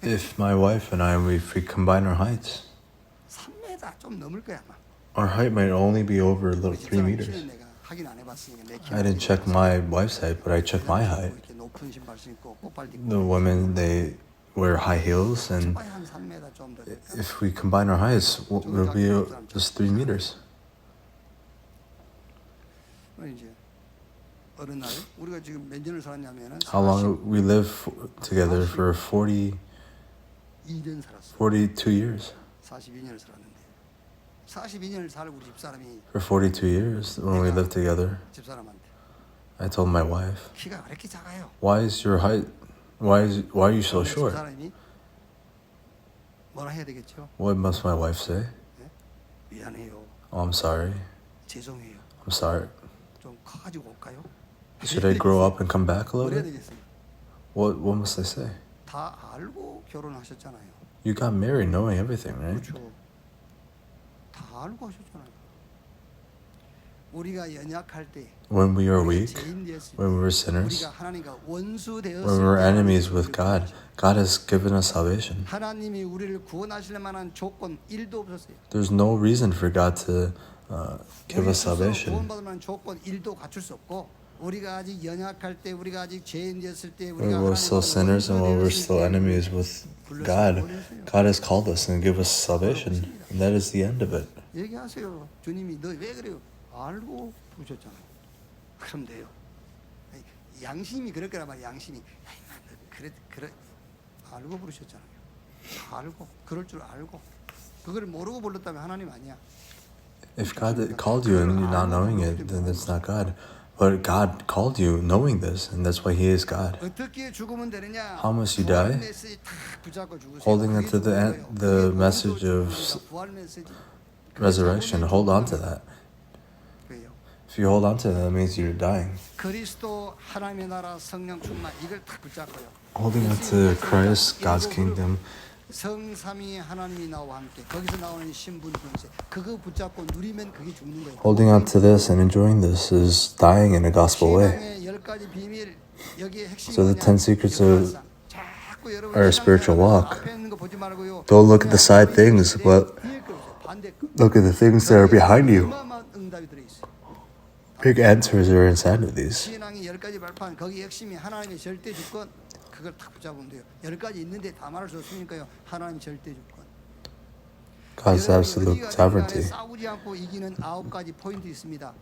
S1: if my wife and I, if we combine our heights,
S2: 3m 좀 넘을 거야 아마.
S1: our height might only be over a little
S2: 우리
S1: 3
S2: 집사람
S1: meters.
S2: 키는 내가 확인 안 해봤으니까 내 키.
S1: I didn't check my wife's height, but I checked my height.
S2: 이렇게 높은 신발 신고 꽃발
S1: The
S2: 딛고
S1: women, they wear high heels, and
S2: 거의 한 3m 좀 더.
S1: if we combine our heights, we'll be just 3 meters.
S2: 이제 어느 날 우리가 지금 몇 년을 살았냐면은
S1: How long we live together for
S2: 42년 살았어.
S1: 42 years.
S2: 42년을 살았는데 42년을 살 우리 집사람이
S1: For 42 years, when we lived together,
S2: 집사람한테
S1: I told my wife,
S2: 키가 왜 이렇게 작아요?
S1: why is your height, why are you so short?
S2: 집사람이 뭐라 해야 되겠죠?
S1: What must my wife say?
S2: 미안해요.
S1: Oh, I'm sorry.
S2: 죄송해요.
S1: I'm sorry.
S2: 좀 커가지고 올까요?
S1: Should I grow up and come back a little
S2: 뭐라 해야
S1: bit?
S2: 되겠어요?
S1: What must I say?
S2: 다 알고 결혼하셨잖아요.
S1: You got married knowing everything, right?
S2: 그렇죠. 다 알고 하셨잖아요. 우리가 연약할 때,
S1: When we were
S2: 우리가
S1: weak,
S2: 죄인 되었을 때,
S1: when we were sinners,
S2: 우리가 하나님과 원수
S1: when we
S2: 되었을
S1: were
S2: 때
S1: enemies with God, God has given us salvation.
S2: 하나님이 우리를 구원하실 만한 조건 1도 없었어요.
S1: There's no reason for God to give us salvation.
S2: 구원받을 만한 조건 1도 갖출 수 없고 우리가 아직 연약할 때 우리가 아직 죄인 되었을 때
S1: When
S2: 우리가
S1: we were still sinners and while we were still enemies with God, God has called us and give us salvation, and that is the end of it.
S2: 얘기하세요. 주님이 너 왜 그래요? 알고 부르셨잖아요. 그럼 돼요. 양심이 그럴 거란 말이야. 양심이 그래 알고 부르셨잖아요. 다 알고 그럴 줄 알고 그걸 모르고 불렀다면 하나님 아니야.
S1: If God called you and you're not knowing it, then that's not God. But God called you knowing this, and that's why He is God.
S2: 어떻게 죽으면 되느냐?
S1: How must you die?
S2: 부활 메시지 다 붙잡고 죽으세요.
S1: Holding
S2: 그게
S1: onto the
S2: 좋은 거예요.
S1: the
S2: 그게
S1: message of
S2: 모든 부활 메시지.
S1: resurrection. Hold on to that.
S2: 그래요.
S1: If you hold on to that, that means you're dying.
S2: 그리스도 하나님의 나라 성령 충만 이걸 다 붙잡고요.
S1: Holding on to Christ, God's kingdom,
S2: 성삼위 하나님이 나와 함께 거기서 나오는 신분 권세 그거 붙잡고 누리면 그게 죽는 거예요.
S1: holding on to this and enjoying this is dying in a gospel way.
S2: 신앙의 10가지 비밀 여기에 핵심이
S1: So the 10 secrets of
S2: 자꾸 여러분
S1: our spiritual walk.
S2: 앞에 있는 거 보지 말고요.
S1: Don't look at the side things, but
S2: 반대 거.
S1: look at the things that are behind you.
S2: 어마어마한 응답이 들어 있어요.
S1: Big answers are inside of these.
S2: 신앙의 10가지 발판 거기 핵심이 하나님의 절대 주권 그걸 딱 붙잡으면 돼요. 10가지 있는데 다 말할 수 없으니까요. 하나님 절대 주권.
S1: God's absolute sovereignty.
S2: 싸우지 않고 이기는 9가지 포인트 있습니다.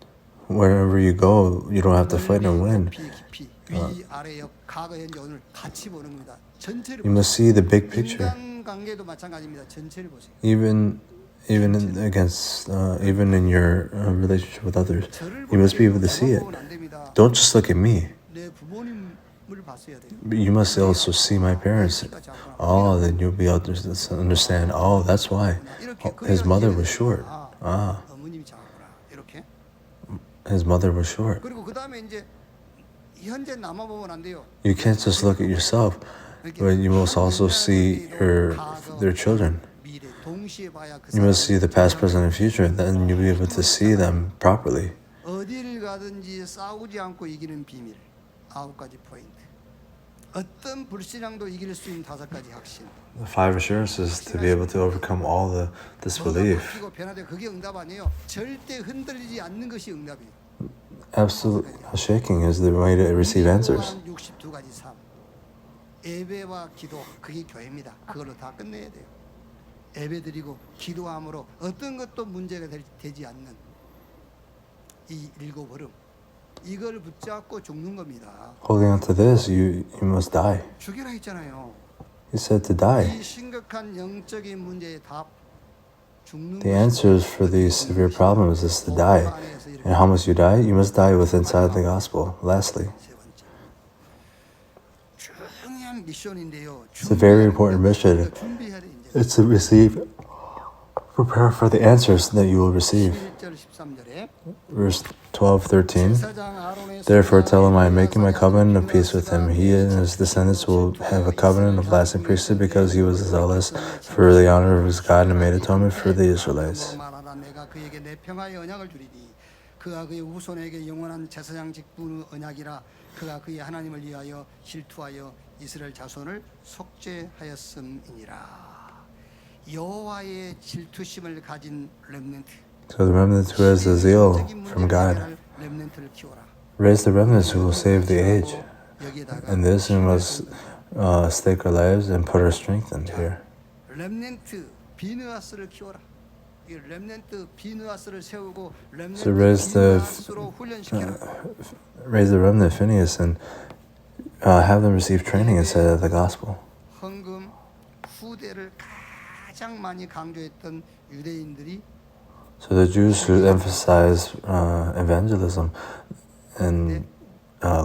S1: Wherever you go, you don't have to fight and win.
S2: 깊이 위 아래 옆 과거 현재 오늘 같이 보는 겁니다. 전체를
S1: You must see the big picture.
S2: 인간 관계도 마찬가지입니다. 전체를 보세요.
S1: Even in your relationship with others, you must be able to see it.
S2: 보면 안 됩니다.
S1: Don't just look at me.
S2: 내 부모님을 봤어야 돼요.
S1: But you must also see my parents. Oh, then you'll be able to understand. Oh, that's why. Oh, his mother was short. Ah,
S2: 어머님이 작았구나. 이렇게.
S1: his mother was short.
S2: 그리고 그 다음에 이제 현재 남아 보면 안 돼요.
S1: You can't just look at yourself, but you must also see their children.
S2: 미래 동시에 봐야 그
S1: You must see the past, present, and future. Then you'll be able to see them properly.
S2: 어디를 가든지 싸우지 않고 이기는 비밀 9가지 포인트. 어떤 불신앙도 이길 수 있는 5가지 확신.
S1: The 5 assurances to be able to overcome all the disbelief.
S2: 바뀌고 변화되고 그게 응답 아니에요. 절대 흔들리지 않는 것이 응답이에요.
S1: Absolute shaking is the way to receive answers.
S2: 62가지 삶. 예배와 기도 그게 교회입니다. 그걸로 다 끝내야 돼요. 예배드리고 기도함으로 어떤 것도 문제가 되지 않는 이 일곱 흐름 이걸 붙잡고 죽는 겁니다.
S1: Holding on to this, you must die.
S2: 죽이라 했잖아요.
S1: He said to die.
S2: 이 심각한 영적인 문제의 답 죽는
S1: The answers for these severe problems is to die. And how must you die? You must die with inside the gospel. Lastly,
S2: 세 번째 중요한 미션인데요.
S1: it's a very important mission.
S2: 준비해야 돼 이제.
S1: It's to receive, prepare for the answers that you will receive.
S2: 11절 13절에
S1: Verse 12, 13.
S2: 제사장 아론의
S1: Therefore tell him I am making my covenant of peace with him. He and his descendants will have a covenant of lasting priesthood because he was zealous for the honor of his God and made atonement for the Israelites.
S2: 말하라 내가 그에게 내 평화의 언약을 주리니 그가 그의 후손에게 영원한 제사장 직분 언약이라 그가 그의 하나님을 위하여 질투하여 이스라엘 자손을 속죄하였음이니라. 여호와의 질투심을 가진 렘넌트
S1: So the remnant who has the zeal from God,
S2: 렘넌트를 키워라.
S1: raise the remnants who will save the age.
S2: 여기에다가
S1: In this we must stake our lives and put our strength in here.
S2: 렘넌트 비느하스를 키워라. 이 렘넌트 비느하스를 세우고 렘넌트
S1: So raise the
S2: 비느하스로 훈련시켜라.
S1: raise the remnant Phineas and have them receive training inside of the gospel.
S2: 헌금 후대를 가장 많이 강조했던 유대인들이
S1: So the Jews who emphasize evangelism and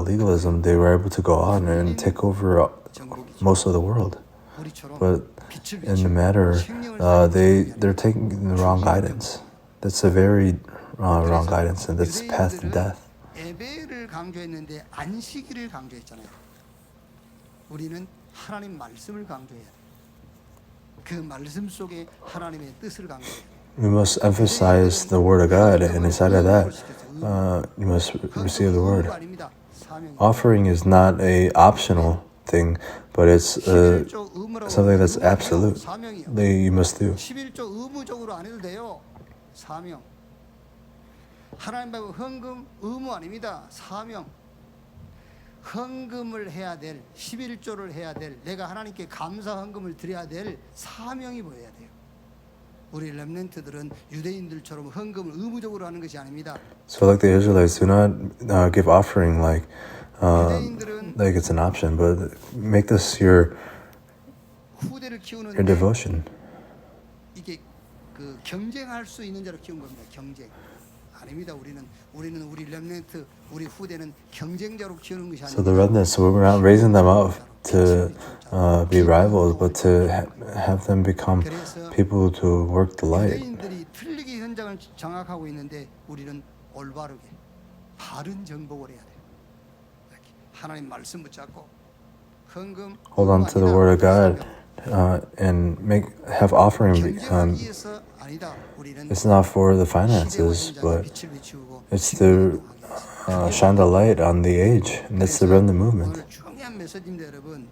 S1: legalism, they were able to go on and take over
S2: 정복이죠.
S1: most of the world.
S2: 우리처럼
S1: But
S2: 빛을
S1: in the
S2: 비추고
S1: matter,
S2: 생명을 살리는
S1: they're taking the wrong guidance. That's a very wrong guidance, and that's path to death.
S2: 예배를 강조했는데 안식일을 강조했잖아요. 우리는 하나님 말씀을 강조해야 돼. 그 말씀 속에 하나님의 뜻을 강조해야 돼.
S1: We must emphasize the word of God, and inside of that, you must receive the word.
S2: 아닙니다. 사명이.
S1: Offering is not a optional thing, but it's
S2: 11조 의무라고
S1: something that's
S2: 의무예요.
S1: absolute
S2: 사명이요.
S1: that you must do.
S2: 11조 의무적으로 안 해도 돼요. 사명. 하나님 앞에 헌금 의무 아닙니다. 사명. 헌금을 해야 될 11조를 해야 될 내가 하나님께 감사 헌금을 드려야 될 사명이 보여야 돼요. 우리 렘넌트들은 유대인들처럼 헌금을 의무적으로 하는 것이 아닙니다.
S1: So, like the Israelites, do not give offering like
S2: 유대인들은
S1: it's an option, but make this your
S2: 후대를 키우는
S1: devotion.
S2: 이게 그 경쟁할 수 있는 자로 키운 겁니다. 경쟁. 아닙니다. 우리는 우리 렘넌트 우리 후대는 경쟁자로 키우는 것이
S1: So the
S2: 아닙니다.
S1: remnants, we're not raising them up to be rivals, but to have them become people to work the light.
S2: 유대인들이 틀리게 현장을 장악하고 있는데 우리는 올바르게 바른 정복을 해야 돼요. 이렇게 하나님 말씀 붙잡고 헌금
S1: Hold on to the word of God and have offering.
S2: 경쟁하기 위해서 아니다. 우리는
S1: It's not for the finances, but it's to shine the light on the age, and that's the remnant movement.
S2: 오늘 중요한 메시지입니다, 여러분.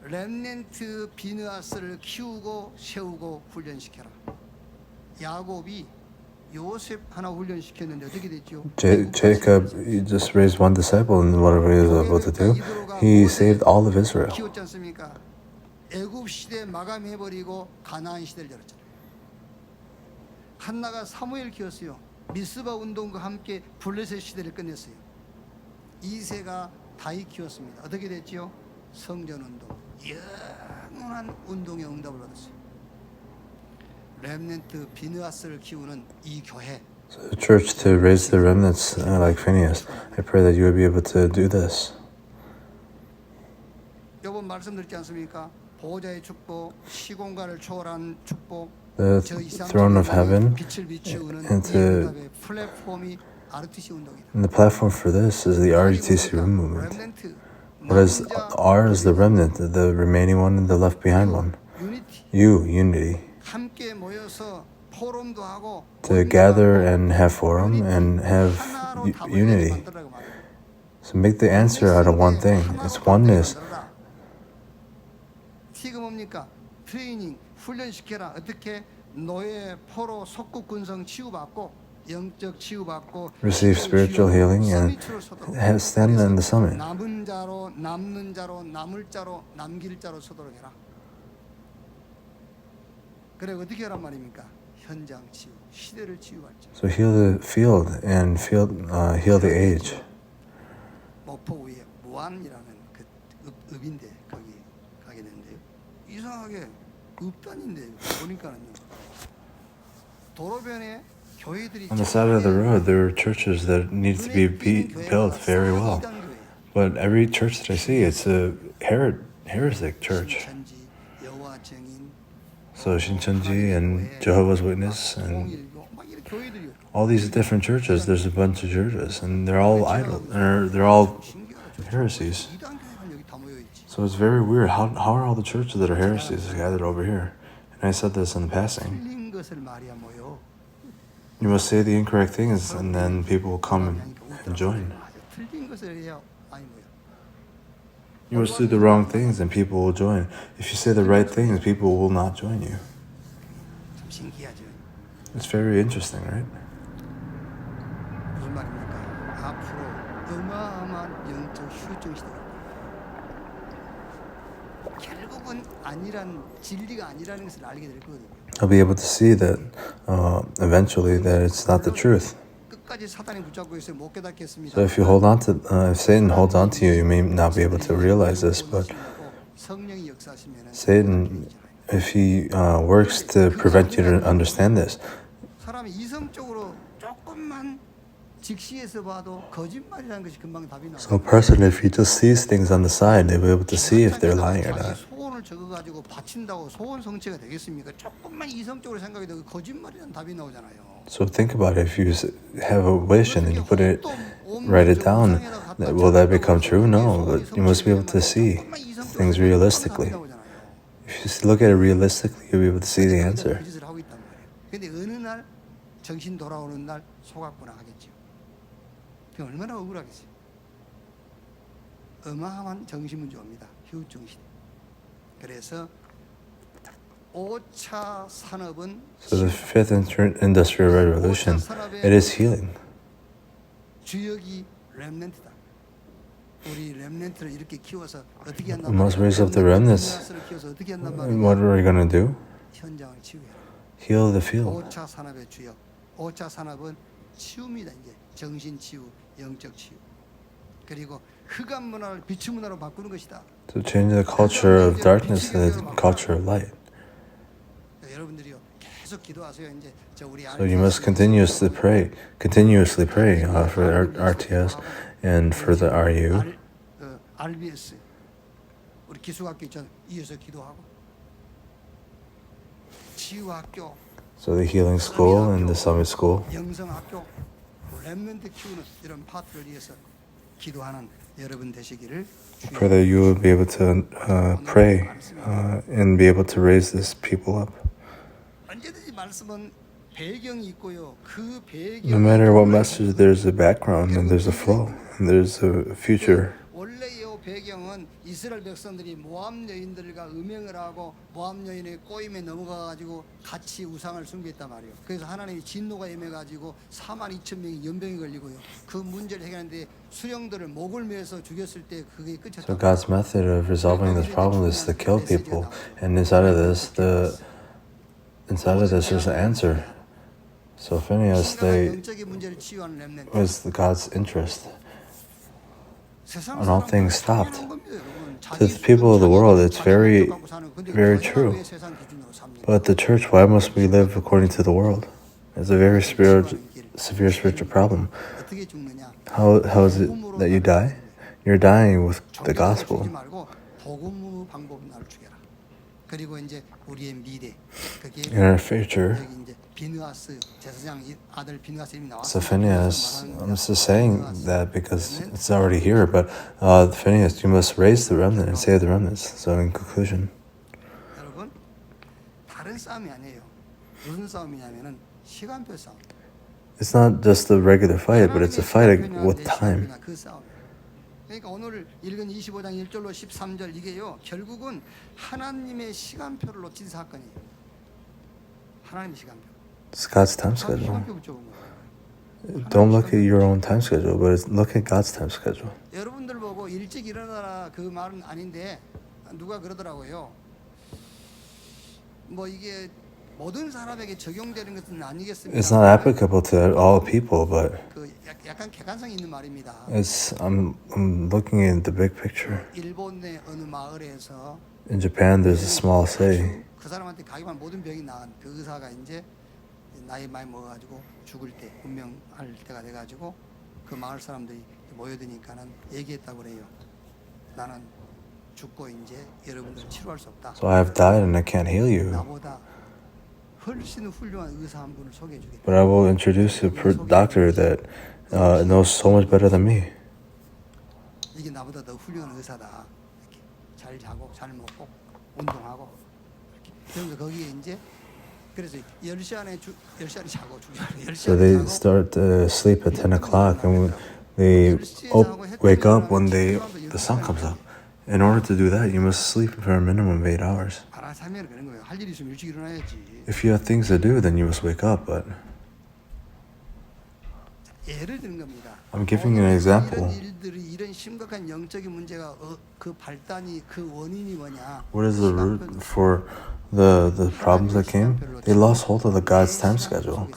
S2: 렘넌트 비느하스를 키우고 세우고 훈련시켜라. 야곱이 요셉 하나 훈련시켰는데 어떻게 됐죠?
S1: Jacob, he just raised one disciple, and whatever he was able to do, he saved all of Israel.
S2: 키웠지 않습니까? 애굽 시대 마감해버리고 가나안 시대를 열었잖아요. 한나가 사무엘 키웠어요. 미스바 운동과 함께 블레셋 시대를 끝냈어요. 이세가 다윗 키웠습니다. 어떻게 됐지요? 성전 운동, 영원한 운동의 응답을 받았어요. 렘넌트 비느하스를 키우는 이 교회.
S1: So the church to raise the remnants like Phineas. I pray that you will be able to do this.
S2: 여러분 말씀드렸지 않습니까? 보호자의 축복, 시공간을 초월한 축복,
S1: The throne of heaven,
S2: 빛을 비추는
S1: and to-
S2: 응답의 플랫폼이 RTC 운동이다.
S1: and the platform for this is the RUTC room movement.
S2: 렘넌트,
S1: What is R is the remnant, the remaining one and the left behind one.
S2: 유니티,
S1: Unity.
S2: 함께 모여서 포럼도 하고
S1: To gather and have forum and have
S2: 하나로 답을
S1: unity.
S2: 만들라고 말해요.
S1: So make the answer out of one thing. It's oneness.
S2: 티가 뭡니까? 트레이닝, 훈련시켜라. 어떻게 노예, 포로, 속국, 군성 치유받고 영적 치유받고
S1: receive spiritual healing and stand in the summit.
S2: 남은 자로 남는 자로 남을 자로 남길 자로 서도록 해라. 그래 어떻게 하란 말입니까? 현장 치유, 시대를 치유할 자.
S1: So heal the field and heal the age.
S2: 목포 위에 무안이라는 그 읍인데 거기 가게 됐는데요. 이상하게 읍단인데 보니까는요. 도로변에 교회들이
S1: On the side of the road, there are churches that need to be built very well. But every church that I see, it's a heretic church.
S2: 신천지, 여호와 증인,
S1: So Shincheonji and Jehovah's Witness and
S2: 통일교 막 이런 교회들이
S1: all these different churches, there's a bunch of churches and they're all idol, or they're all
S2: 신기하죠.
S1: heresies.
S2: 이단 교회만 여기 다 모여 있지.
S1: So it's very weird. How are all the churches that are heresies gathered over here? And I said this in passing.
S2: 틀린 것을 말이야 모여.
S1: You must say the incorrect things and then people will come and join.
S2: 틀린 것을 해야 아니 뭐야.
S1: You must do the wrong things and people will join. If you say the right things, people will not join you.
S2: 참 신기하죠.
S1: It's very interesting, right?
S2: 무슨 말입니까? 앞으로 어마어마한 영적 휴증 시대가 결국은 아니란 진리가 아니라는 것을 알게 될 거거든요.
S1: I'll be able to see that eventually that it's not the truth.
S2: 끝까지 사단이 붙잡고 있어요. 못 깨닫겠습니다.
S1: So if you hold on to, if Satan holds on to you, you may not be able to realize this. But
S2: 성령이 역사하시면은
S1: Satan, if he works to prevent you to understand this,
S2: 사람이 이성적으로 조금만 직시해서 봐도 거짓말이라는 것이 금방 답이 나와요.
S1: so a person, if he just sees things on the side, they'll be able to see if they're lying or not.
S2: 소원을 적어가지고 바친다고 소원 성취가 되겠습니까? 조금만 이성적으로 생각이 되고 거짓말이라는 답이 나오잖아요.
S1: So think about it. If you have a wish and then you put it, write it down, will that become true? No, but you must be able to see things realistically. If you look at it realistically, you'll be able to see the answer.
S2: 근데 어느 날 정신 돌아오는 날 속았구나 하겠죠. 그 얼마나 억울하겠어요. 어마어마한 정신문제입니다. 휴증 시대. 그래서 5차 산업은
S1: So the fifth industrial revolution, it is healing.
S2: 주역이 렘넌트다. 우리 렘넌트를 이렇게 키워서 어떻게 한단
S1: We must
S2: 말이야?
S1: raise up the remnants.
S2: 키워서 어떻게 한단
S1: And what
S2: 말이야?
S1: are we going to do?
S2: 현장을 치유해라.
S1: Heal the field.
S2: 5차 산업의 주역. 5차 산업은 치유입니다. 이제 정신 치유, 영적 치유. 그리고 흑암 문화를 빛의 문화로 바꾸는 것이다.
S1: To change the culture of darkness to the culture of light.
S2: 여러분들이요 계속 기도하세요. 이제 저 우리
S1: So you must continuously pray for RTS and for the RU.
S2: RBS 우리 기숙학교 전 이어서 기도하고 치유학교,
S1: So the healing school and the summit school.
S2: 영성학교, 렘넌트 키우는 이런 파트를 위해서 기도하는 여러분 되시기를.
S1: Pray that you will be able to pray and be able to raise this people up.
S2: 언제든지 말씀은 배경이 있고요. 그
S1: No matter what message, there's a background and there's a flow and there's a future.
S2: 원래의 배경은 이스라엘 백성들이 모압 여인들과 음행을 하고 모압 여인의 꼬임에 넘어가 가지고 같이 우상을 숨겼단 말이에요. 그래서 하나님이 진노가 임해가지고 42,000명이 연병이 걸리고요. 그 문제를 해결하는데 수령들을 목을 매서 죽였을 때 그게 끝이었다.
S1: So God's method of resolving this problem is to kill people, and inside of this, there's an answer. So Phineas,
S2: 영적인 문제를 치유하는 렘넌트.
S1: was God's interest.
S2: 세상
S1: And all things stopped.
S2: 사람은 겁니다, 여러분.
S1: To the people of the world, it's very, very true.
S2: 왜 세상 기준으로 삽니까?
S1: But the church, why must we live according to the world? It's a very severe spiritual problem.
S2: 어떻게 죽느냐?
S1: How is it that you die? You're dying with the
S2: 죽이지
S1: gospel.
S2: 말고 복음의 방법은 나를 죽여라. 그리고 이제 우리의 미래 그게
S1: In our future,
S2: 여기 이제 비느하스 제사장 아들 비느하스 이름이
S1: so
S2: 나왔어요.
S1: Phineas, I'm just saying that because it's already here, but Phineas, you must raise the remnant and save the remnants. So in conclusion,
S2: 여러분 다른 싸움이 아니에요. 무슨 싸움이냐면은 시간표 싸움.
S1: it's not just a regular fight, but it's a fight with time.
S2: 그 싸움. 그러니까 오늘 읽은 25장 1절로 13절 이게요. 결국은 하나님의 시간표를 놓친 사건이에요. 하나님의 시간표.
S1: It's God's time schedule.
S2: 시간표 붙여본 거예요.
S1: Don't look at your own time schedule, but look at God's time schedule.
S2: 여러분들 보고 일찍 일어나라 그 말은 아닌데 누가 그러더라고요. 뭐 이게 모든 사람에게 적용되는 것은 아니겠습니다.
S1: It's not applicable to all people, but
S2: 그 약간 객관성이 있는 말입니다.
S1: I'm looking at the big picture.
S2: 일본의 어느 마을에서
S1: In Japan, there's a small city.
S2: 그 사람한테 가기만 모든 병이 나은 그 의사가 이제 나이 많이 먹어가지고 죽을 때 운명할 때가 돼가지고 그 마을 사람들이 모여드니까는 얘기했다고 그래요. 나는 죽고 이제 여러분들 치료할 수 없다.
S1: So I have died and I can't heal you,
S2: 나보다 훨씬 훌륭한 의사 한 분을 소개해주겠다.
S1: but I will introduce you a doctor that knows so much better than me.
S2: 이게 나보다 더 훌륭한 의사다. 이렇게 잘 자고 잘 먹고 운동하고 이렇게. 그래서 거기에 이제 그래서 10시 안에 10시 안에 자고 10시
S1: So
S2: 안에
S1: they
S2: 자고
S1: start to sleep at 10 o'clock, and they wake up when the sun comes up. In order to do that, you must sleep for a minimum of 8 hours.
S2: 알아서 하면 그런 거예요. 할 일이 있으면 일찍 일어나야지.
S1: If you have things to do, then you must wake up. But
S2: 예를 드는 겁니다.
S1: I'm giving you an example.
S2: 이런 일들이 이런 심각한 영적인 문제가 그 발단이 그 원인이 뭐냐?
S1: What is the root for the problems that came? They lost hold of the God's time schedule.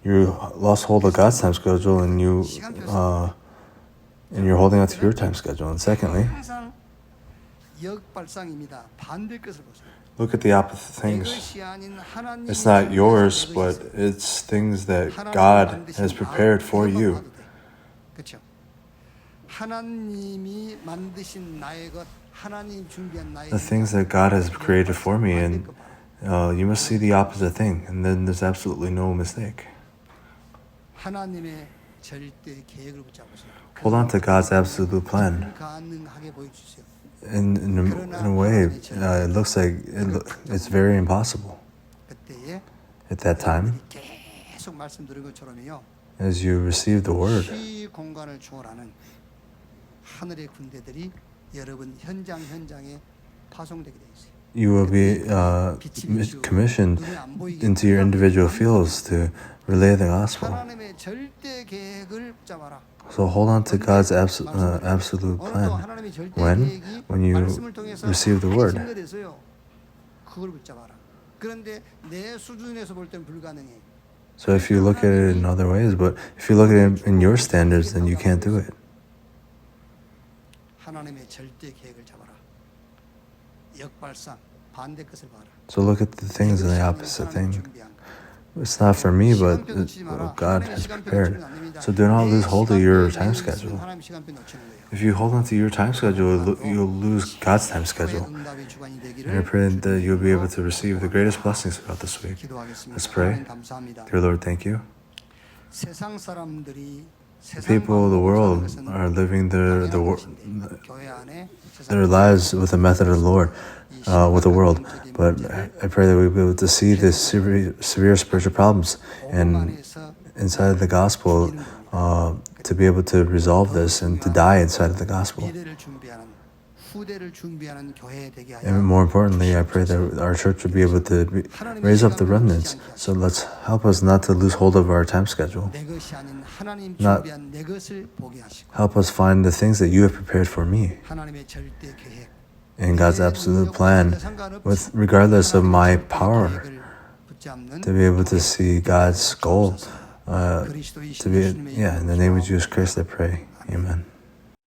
S1: You lost hold of God's time schedule, and you're holding on to your time schedule. And secondly,
S2: 항상 역발상입니다. 반대 것을 보세요.
S1: look at the opposite things.
S2: 이것이 아닌 하나님이
S1: It's not yours,
S2: 준비하신
S1: but
S2: 것이 있어요.
S1: it's things that
S2: 하나님이
S1: God
S2: 만드신
S1: has prepared for
S2: 나의
S1: you.
S2: 것만 봐도 돼. 그렇죠? 하나님이 만드신 나의 것, 하나님 준비한 나의
S1: The things that God has created for me, and you must see the opposite thing, and then there's absolutely no mistake.
S2: 하나님의 절대 계획을 붙잡으세요.
S1: Hold on to God's absolute plan.
S2: 불가능하게 보여주세요.
S1: In a way, it looks like it's very impossible.
S2: 그때에
S1: At that time,
S2: 계속 말씀드린 것처럼요.
S1: as you receive the word,
S2: 시 공간을 초월하는 하늘의 군대들이 여러분 현장에 파송되게 돼 있어요.
S1: you will be commissioned into your individual fields to relay the gospel.
S2: 하나님의 절대 계획을 붙잡아라.
S1: So hold on to God's absolute plan. When you receive the word.
S2: 그걸 붙잡아라. 그런데 내 수준에서 볼 때는 불가능해.
S1: So if you look at it in other ways, but if you look at it in your standards, then you can't do it.
S2: 하나님의 절대 계획을 잡아라. 역발상 반대 것을 봐라.
S1: So look at the things in the opposite thing. It's not for me, but God has prepared. So do not lose hold of your time schedule. If you hold on to your time schedule, you'll lose God's time schedule. And I pray that you'll be able to receive the greatest blessings throughout this week. Let's pray. Dear Lord, thank you. The people of the world are living their lives with the method of the Lord, with the world. But I pray that we'll be able to see the severe spiritual problems and inside the gospel, to be able to resolve this and to die inside of the gospel. And more importantly, I pray that our church will be able to raise up the remnants. So let's help us not to lose hold of our time schedule. Not help us find the things that you have prepared for me. And God's absolute plan, regardless of my power, to be able to see God's goal. In the name of Jesus Christ, I pray. Amen.